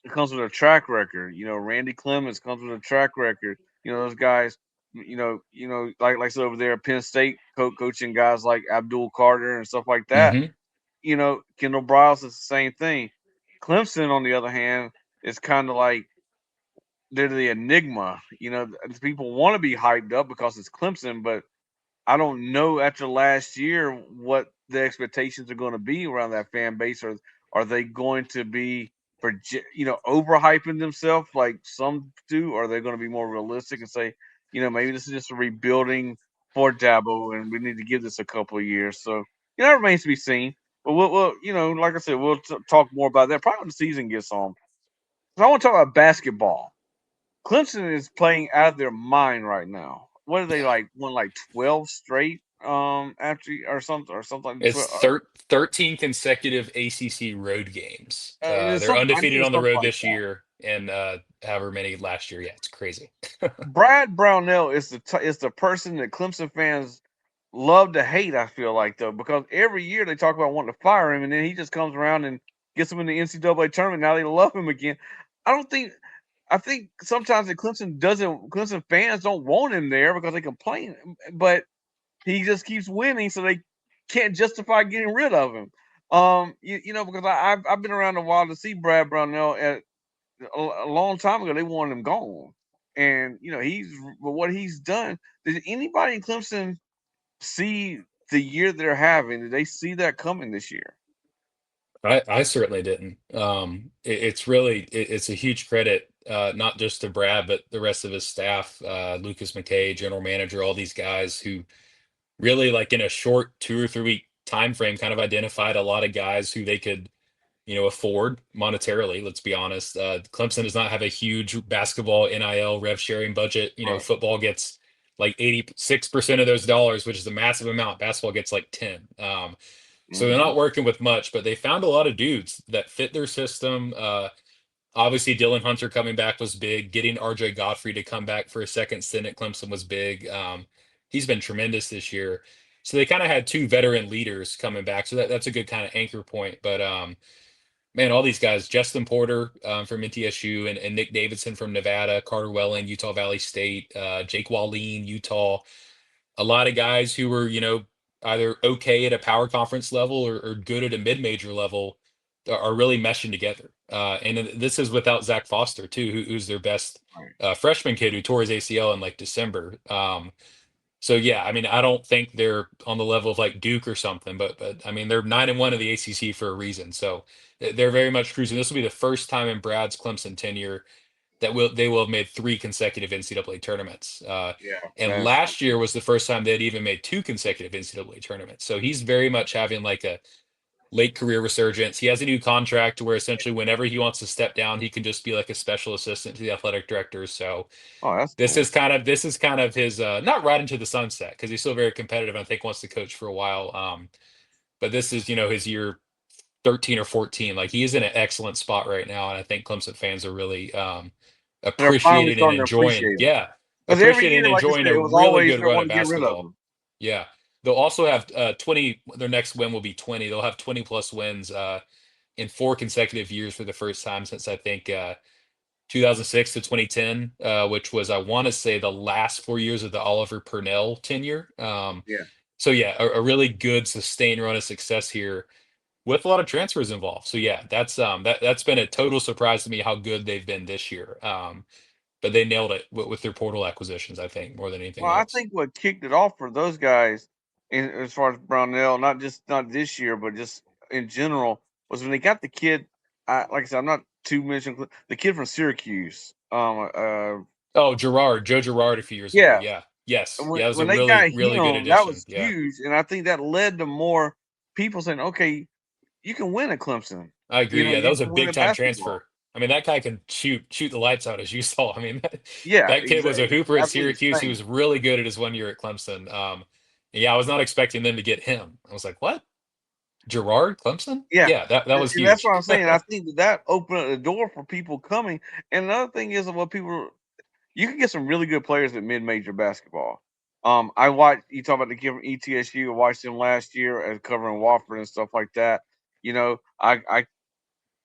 it comes with a track record. Randy Clemens comes with a track record. Those guys. Like I said over there at Penn State, coaching guys like Abdul Carter and stuff like that. Hmm. Kendall Briles is the same thing. Clemson, on the other hand, is kind of like they're the enigma. People want to be hyped up because it's Clemson, but I don't know after last year what the expectations are going to be around that fan base. Or are they going to be overhyping themselves like some do? Or are they going to be more realistic and say, maybe this is just a rebuilding for Dabo, and we need to give this a couple of years. So that remains to be seen. But like I said, we'll talk more about that probably when the season gets on. So I want to talk about basketball. Clemson is playing out of their mind right now. What are they Yeah. like? Won like 12 straight after or something like It's 12. 13 consecutive ACC road games. It's They're something I knew undefeated it was on the something road like this that. year, and however many last year. Yeah, it's crazy. Brad Brownell is the person that Clemson fans love to hate. I feel like though because every year they talk about wanting to fire him, and then he just comes around and gets them in the NCAA tournament. Now they love him again. I don't think. I think sometimes that Clemson fans don't want him there because they complain, but he just keeps winning, so they can't justify getting rid of him. Because I've been around a while to see Brad Brownell at a long time ago. They wanted him gone, and but what he's done. Did anybody in Clemson see the year they're having? Did they see that coming this year? I certainly didn't. It's really it's a huge credit, not just to Brad, but the rest of his staff, Lucas McKay, general manager, all these guys who really, like in a short 2 or 3 week time frame, kind of identified a lot of guys who they could, afford monetarily. Let's be honest. Clemson does not have a huge basketball NIL rev sharing budget. Right. Football gets like 86% of those dollars, which is a massive amount. Basketball gets like 10. So they're Mm-hmm. not working with much, but they found a lot of dudes that fit their system. Obviously, Dylan Hunter coming back was big. Getting RJ Godfrey to come back for a second stint at Clemson was big. He's been tremendous this year. So they kind of had two veteran leaders coming back. So that's a good kind of anchor point. But man, all these guys, Justin Porter from NTSU and Nick Davidson from Nevada, Carter Welling, Utah Valley State, Jake Wallin, Utah, a lot of guys who were, either okay at a power conference level or good at a mid-major level are really meshing together. This is without Zach Foster too, who's their best Right. freshman kid who tore his ACL in like December. So yeah, I mean, I don't think they're on the level of like Duke or something, but I mean, they're 9-1 in the ACC for a reason. So they're very much cruising. This will be the first time in Brad's Clemson tenure that they will have made 3 consecutive NCAA tournaments. Yeah, And that's last year was the first time they'd even made 2 consecutive NCAA tournaments. So he's very much having like a late career resurgence. He has a new contract where essentially whenever he wants to step down, he can just be like a special assistant to the athletic director. So that's this cool. is kind of his not right into the sunset because he's still very competitive and I think wants to coach for a while. But this is his year 13 or 14. Like he is in an excellent spot right now, and I think Clemson fans are really They're finally appreciating and starting to enjoying. appreciate him Yeah, because every appreciating and year, like I enjoying said, a it was really always good they run of want to get rid of basketball. him. Yeah, they'll also have 20. Their next win will be 20. They'll have 20 plus wins in 4 consecutive years for the first time since I think 2006 to 2010, which was I want to say the last 4 years of the Oliver Purnell tenure. Yeah. So yeah, a really good sustained run of success here. with a lot of transfers involved. So yeah, that's been a total surprise to me how good they've been this year. But they nailed it with their portal acquisitions, I think, more than anything Well, I else. think what kicked it off for those guys, in, as far as Brownell, not this year, but just in general, was when they got the kid. Like I said, I'm not too mentioning the kid from Syracuse. Oh, Joe Girard a few years ago. Yeah, Yeah. Yes. when Yeah, it was a when they got really, really good him, that addition. was Yeah. huge, and I think that led to more people saying, "Okay, you can win at Clemson. I You agree. know, Yeah, that you was a can win big at time basketball." transfer. I mean, that guy can shoot the lights out, as you saw. I mean, Yeah, that kid was a exactly, hooper at absolutely Syracuse. He insane. was really good at his 1 year at Clemson. Yeah, I was not expecting them to get him. I was like, what? Gerard Clemson? Yeah, Yeah, that was and that's huge. what I'm saying. I think that opened up the door for people coming. And another thing is what people you can get some really good players at mid-major basketball. I watched you talk about the kid from ETSU. I watched him last year as covering Wofford and stuff like that. You know,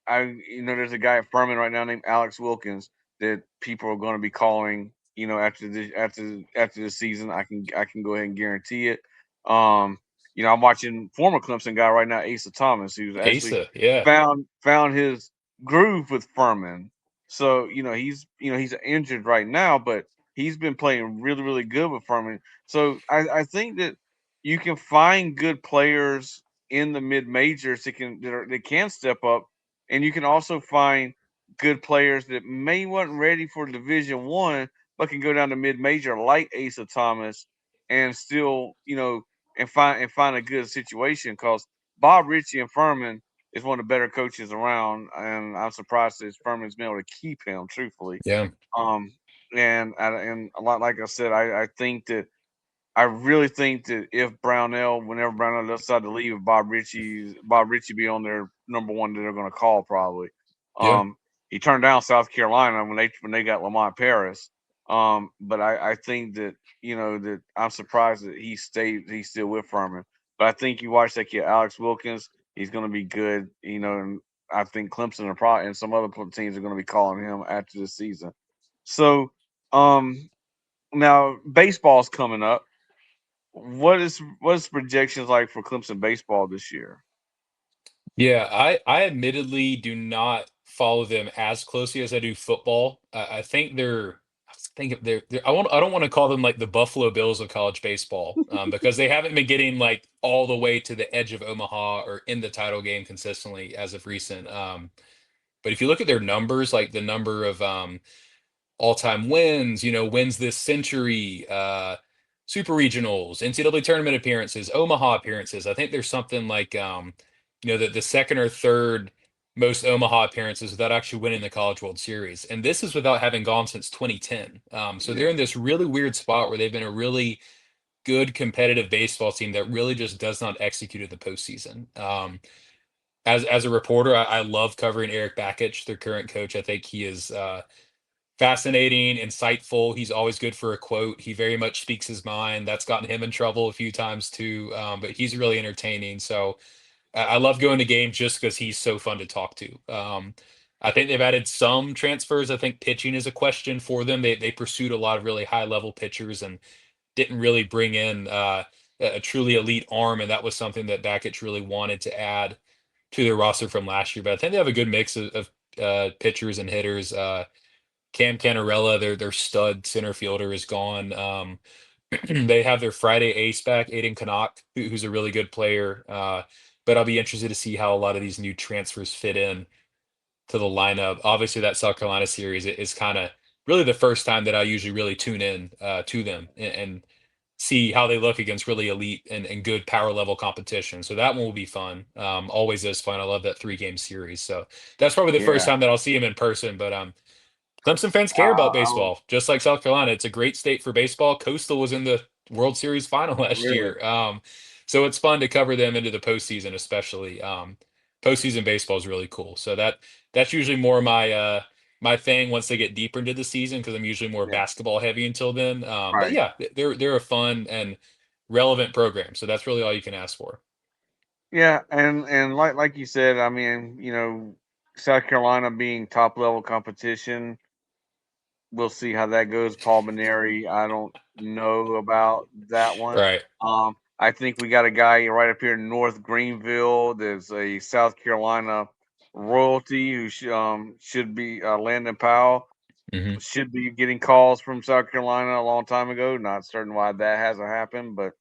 there's a guy at Furman right now named Alex Wilkins that people are going to be calling. After the season, I can go ahead and guarantee it. Um, I'm watching former Clemson guy right now, Asa Thomas, who's actually Asa, yeah. found his groove with Furman. So he's injured right now, but he's been playing really really good with Furman. So I think that you can find good players in the mid majors that can step up, and you can also find good players that may wasn't ready for Division One, but can go down to mid major like Asa Thomas, and still and find a good situation because Bob Ritchie and Furman is one of the better coaches around, and I'm surprised that Furman's been able to keep him. Truthfully, Yeah. um, and a lot like I said, I really think that whenever Brownell decides to leave, Bob Ritchie be on their number one that they're going to call probably. Yeah. Um, he turned down South Carolina when they got Lamont Paris. But I think that that I'm surprised that he's still with Furman. But I think you watch that kid Alex Wilkins, he's going to be good. And I think Clemson and some other teams are going to be calling him after the season. So um, now baseball's coming up. What is projections like for Clemson baseball this year? Yeah, I admittedly do not follow them as closely as I do football. I think I think I don't want to call them like the Buffalo Bills of college baseball, because they haven't been getting like all the way to the edge of Omaha or in the title game consistently as of recent. But if you look at their numbers, like the number of all-time wins, wins this century, super regionals, NCAA tournament appearances, Omaha appearances. I think there's something like the second or third most Omaha appearances without actually winning the College World Series. And this is without having gone since 2010. So Yeah, they're in this really weird spot where they've been a really good competitive baseball team that really just does not execute at the postseason. As a reporter, I love covering Eric Bakich, their current coach. I think he is fascinating, insightful. He's always good for a quote. He very much speaks his mind. That's gotten him in trouble a few times too. But he's really entertaining. So I love going to games just because he's so fun to talk to. I think they've added some transfers. I think pitching is a question for them. They pursued a lot of really high level pitchers and didn't really bring in a truly elite arm, and that was something that Bakich really wanted to add to their roster from last year. But I think they have a good mix of pitchers and hitters. Cam Canarella, their stud center fielder, is gone. They have their Friday ace back, Aiden Canuck, who's a really good player. But I'll be interested to see how a lot of these new transfers fit in to the lineup. Obviously, that South Carolina series is kind of really the first time that I usually really tune in to them and see how they look against really elite and good power level competition. So that one will be fun. Always is fun. I love that 3 game series. So that's probably the first yeah, time that I'll see him in person. But Clemson fans care about I baseball, just like South Carolina. It's a great state for baseball. Coastal was in the World Series final last really, year. So it's fun to cover them into the postseason, especially. Postseason baseball is really cool. So that's usually more my thing once they get deeper into the season because I'm usually more yeah, basketball heavy until then. But right, yeah, they're a fun and relevant program. So that's really all you can ask for. yeah, and like you said, I mean, South Carolina being top level competition, we'll see how that goes. Paul Maneri, I don't know about that one. Right. I think we got a guy right up here in North Greenville. There's a South Carolina royalty who should be Landon Powell Hmm. should be getting calls from South Carolina a long time ago. Not certain why that hasn't happened, but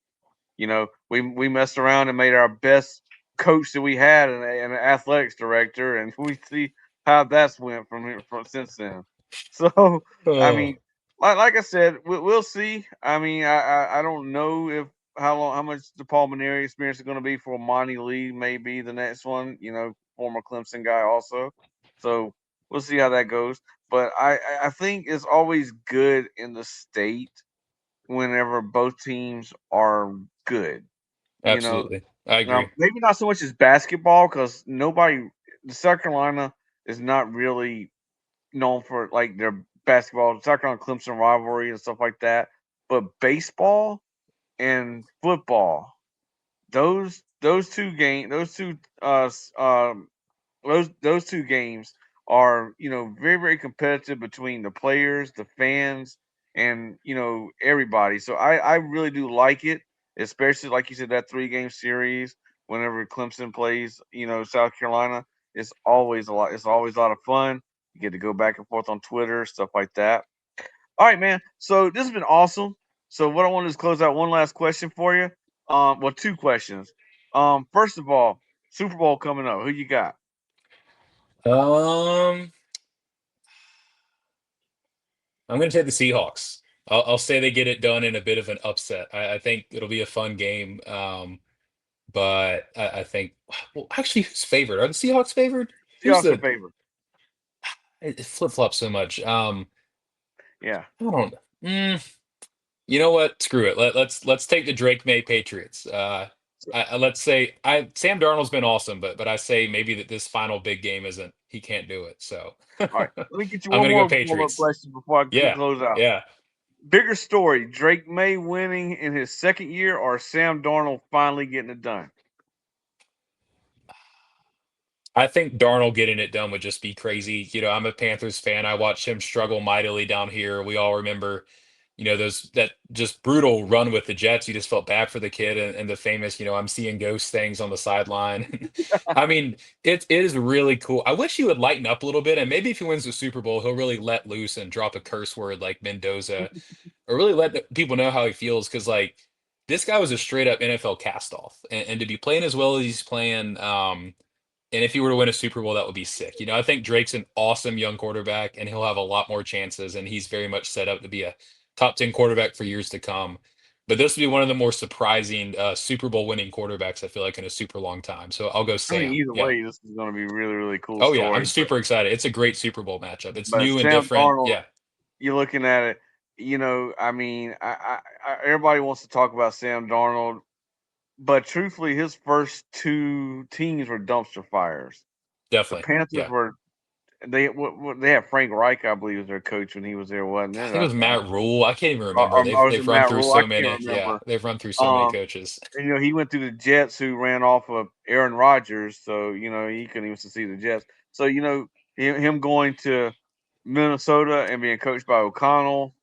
we messed around and made our best coach that we had an athletics director, and we see how that's went from here from since then. So, I Oh, mean, like I said, we'll see. I mean, I don't know if how much the pulmonary experience is going to be for Monty Lee. Maybe the next one, former Clemson guy also. So we'll see how that goes. But I think it's always good in the state whenever both teams are good. You know, absolutely. I agree. maybe not so much as basketball because the South Carolina is not really known for like their basketball, South Carolina Clemson rivalry and stuff like that. But baseball and football, those two game, those two games are very very competitive between the players, the fans, and everybody. So I really do like it, especially like you said that 3 game series. Whenever Clemson plays, South Carolina, it's always a lot of fun. You get to go back and forth on Twitter, stuff like that. All right, man. So this has been awesome. So what I want to do is close out one last question for you. Well, 2 questions. First of all, Super Bowl coming up. Who you got? Um, I'm going to take the Seahawks. I'll say they get it done in a bit of an upset. I think it'll be a fun game. But I think, well, actually, who's favored? Are the Seahawks favored? Who's Seahawks are the? favored. It flip flops so much. Yeah. I don't. Mm, you know what? Screw it. Let's take the Drake May Patriots. Let's say I Sam Darnold's been awesome, but I say maybe that this final big game isn't. He can't do it. So All right. I'm Let me get you one gonna go more follow-up Patriots. question before we Yeah, close out. yeah. Bigger story: Drake May winning in his second year, or Sam Darnold finally getting it done? I think Darnold getting it done would just be crazy. I'm a Panthers fan. I watched him struggle mightily down here. We all remember, those that just brutal run with the Jets. You just felt bad for the kid and the famous, I'm seeing ghost things on the sideline. I mean, it is really cool. I wish he would lighten up a little bit, and maybe if he wins the Super Bowl, he'll really let loose and drop a curse word like Mendoza, or really let people know how he feels. Because like this guy was a straight up NFL cast off, and to be playing as well as he's playing. And if he were to win a Super Bowl, that would be sick. I think Drake's an awesome young quarterback, and he'll have a lot more chances. And he's very much set up to be a top 10 quarterback for years to come. But this would be one of the more surprising Super Bowl winning quarterbacks, I feel like, in a super long time. So I'll go I mean, Sam. either Yeah. way, this is going to be really really cool Oh, yeah. story. I'm super excited. It's a great Super Bowl matchup. It's But new and Sam different. Darnold, Yeah, you're looking at it. I mean, everybody wants to talk about Sam Darnold, but truthfully, his first 2 teams were dumpster fires. The definitely. Panthers Yeah. were they had Frank Reich, I believe, as their coach when he was there, wasn't I it? think it was Matt Rule. I can't even remember. Or was it They've run Matt through Rule? I so can't many. Yeah, remember. they've run through so many Um, coaches. and, he went through the Jets, who ran off of Aaron Rodgers, so he couldn't even succeed the Jets. So him going to Minnesota and being coached by O'Connell,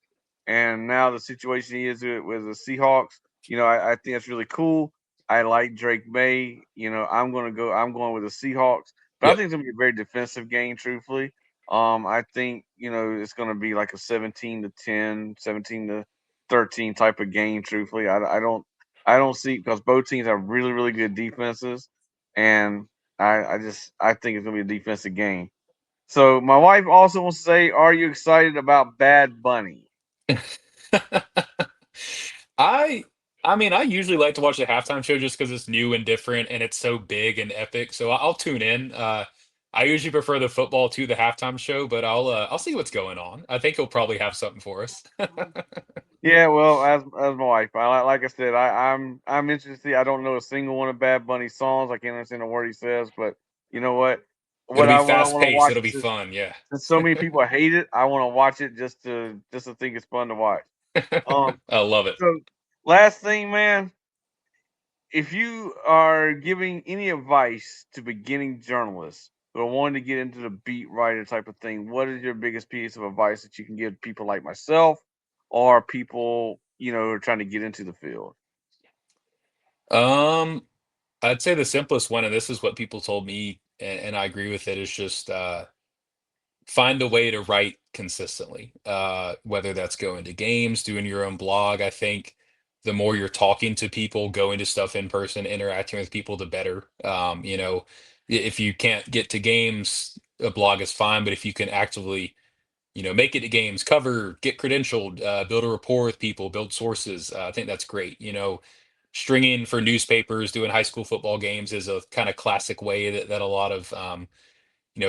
and now the situation he is with the Seahawks. I think that's really cool. I like Drake May. I'm going with the Seahawks, but I Yep. think it's gonna be a very defensive game. Truthfully, I think it's gonna be like a 17-10, 17-13 type of game. Truthfully, I don't see because both teams have really really good defenses, and I think it's gonna be a defensive game. So my wife also wants to say, "Are you excited about Bad Bunny?" I I mean, I usually like to watch the halftime show just because it's new and different and it's so big and epic. So I'll tune in. I usually prefer the football to the halftime show, but I'll see what's going on. I think he'll probably have something for us. Yeah, well, as my wife, like I said, I'm interested. To see, I don't know a single one of Bad Bunny's songs. I can't understand a word he says, but you know what? It'll be What I fast want to paced. watch It'll is be fun. Yeah. since so many people hate it, I want to watch it just to think it's fun to watch. Um, I love it. so last thing, man, if you are giving any advice to beginning journalists who are wanting to get into the beat writer type of thing, what is your biggest piece of advice that you can give people like myself or people who are trying to get into the field? Um, I'd say the simplest one, and this is what people told me, and I agree with it, is just find a way to write consistently. Whether that's going to games, doing your own blog. I think the more you're talking to people, going to stuff in person, interacting with people, the better. If you can't get to games, a blog is fine, but if you can actively make it to games, cover, get credentialed, build a rapport with people, build sources. I think that's great. Stringing for newspapers, doing high school football games is a kind of classic way that a lot of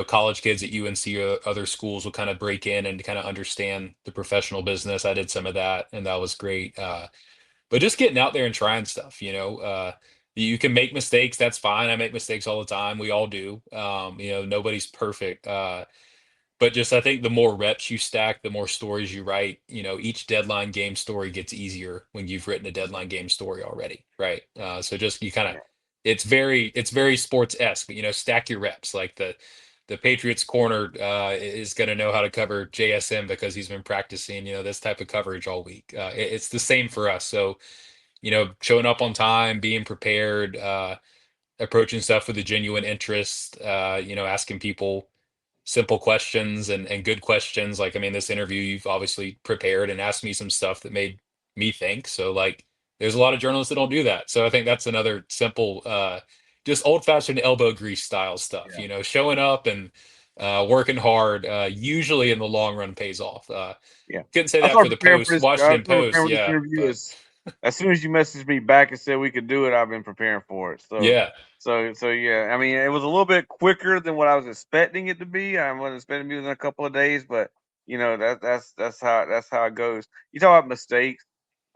college kids at UNC or other schools will kind of break in and kind of understand the professional business. I did some of that, and that was great. But just getting out there and trying stuff. You can make mistakes. That's fine. I make mistakes all the time. We all do. Nobody's perfect. But just I think the more reps you stack, the more stories you write. Each deadline game story gets easier when you've written a deadline game story already, right? So just you kind of, Yeah, it's very sports-esque, but stack your reps. Like the Patriots corner is going to know how to cover JSM because he's been practicing, this type of coverage all week. It's the same for us. So showing up on time, being prepared, approaching stuff with a genuine interest, asking people simple questions and good questions. Like, I mean, this interview, you've obviously prepared and asked me some stuff that made me think. So, like, there's a lot of journalists that don't do that. So I think that's another simple, just old-fashioned elbow grease style stuff. yeah, Showing up and working hard, usually in the long run pays off. yeah. Couldn't say I that for started the preparing for post, this. I Washington started Post, preparing for this yeah, interview but as soon as you messaged me back and said we could do it. I've been preparing for it. yeah, So yeah. I mean, it was a little bit quicker than what I was expecting it to be. I wasn't expecting it to be within a couple of days, but that's how it goes. You talk about mistakes.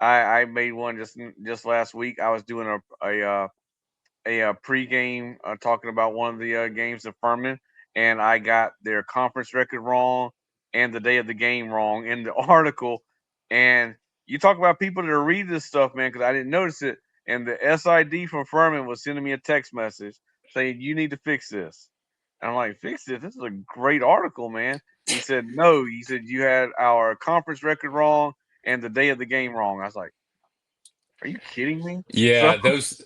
I made one just last week. I was doing a pregame talking about one of the games of Furman, and I got their conference record wrong and the day of the game wrong in the article. And you talk about people that are reading this stuff, man, because I didn't notice it. And the SID from Furman was sending me a text message saying, "You need to fix this." And I'm like, "Fix this? This is a great article, man." He said, "No." He said, "You had our conference record wrong and the day of the game wrong." I was like, "Are you kidding me?" So yeah, those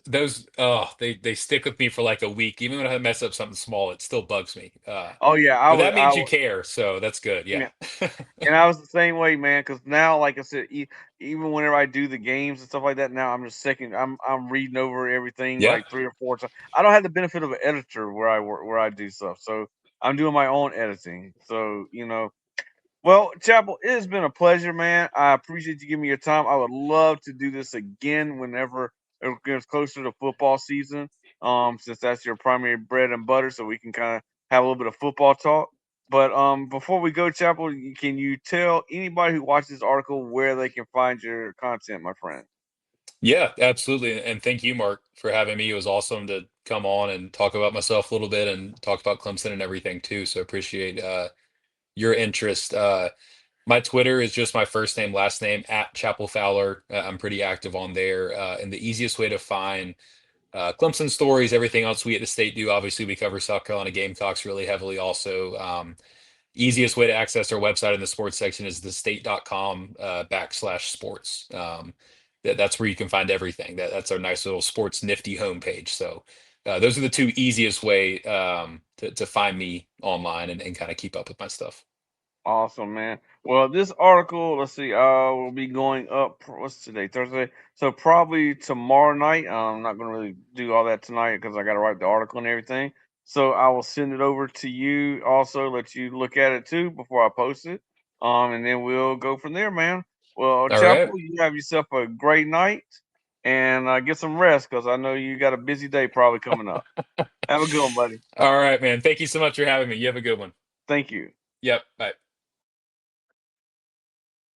they stick with me for like a week. Even when I mess up something small, it still bugs me. oh yeah, But that means you care, so that's good. yeah. Yeah. And I was the same way, man. Because now, like I said, even whenever I do the games and stuff like that, now I'm just second. I'm reading over everything Yeah. like 3 or 4 times. I don't have the benefit of an editor where I work, where I do stuff, so I'm doing my own editing. So well, Chapel, it has been a pleasure, man. I appreciate you giving me your time. I would love to do this again whenever it gets closer to football season. Since that's your primary bread and butter, so we can kind of have a little bit of football talk. But before we go, Chapel, can you tell anybody who watches this article where they can find your content, my friend? Yeah, absolutely. And thank you, Mark, for having me. It was awesome to come on and talk about myself a little bit and talk about Clemson and everything too. So appreciate your interest. My Twitter is just my first name, last name at Chapel Fowler. I'm pretty active on there. And the easiest way to find Clemson stories, everything else we at the state do. Obviously, we cover South Carolina Gamecocks really heavily also. Easiest way to access our website in the sports section is thestate.com /sports. That's where you can find everything. That's our nice little sports nifty homepage. So those are the two easiest way to find me online and kind of keep up with my stuff. Awesome, man. Well, this article, let's see, will be going up. What's today? Thursday. So probably tomorrow night. I'm not going to really do all that tonight because I got to write the article and everything. So I will send it over to you. Also, let you look at it too before I post it. And then we'll go from there, man. Well, All right. Chapel, you have yourself a great night and get some rest because I know you got a busy day probably coming up. Have a good one, buddy. All right, man. Thank you so much for having me. You have a good one. Thank you. Yep. Bye.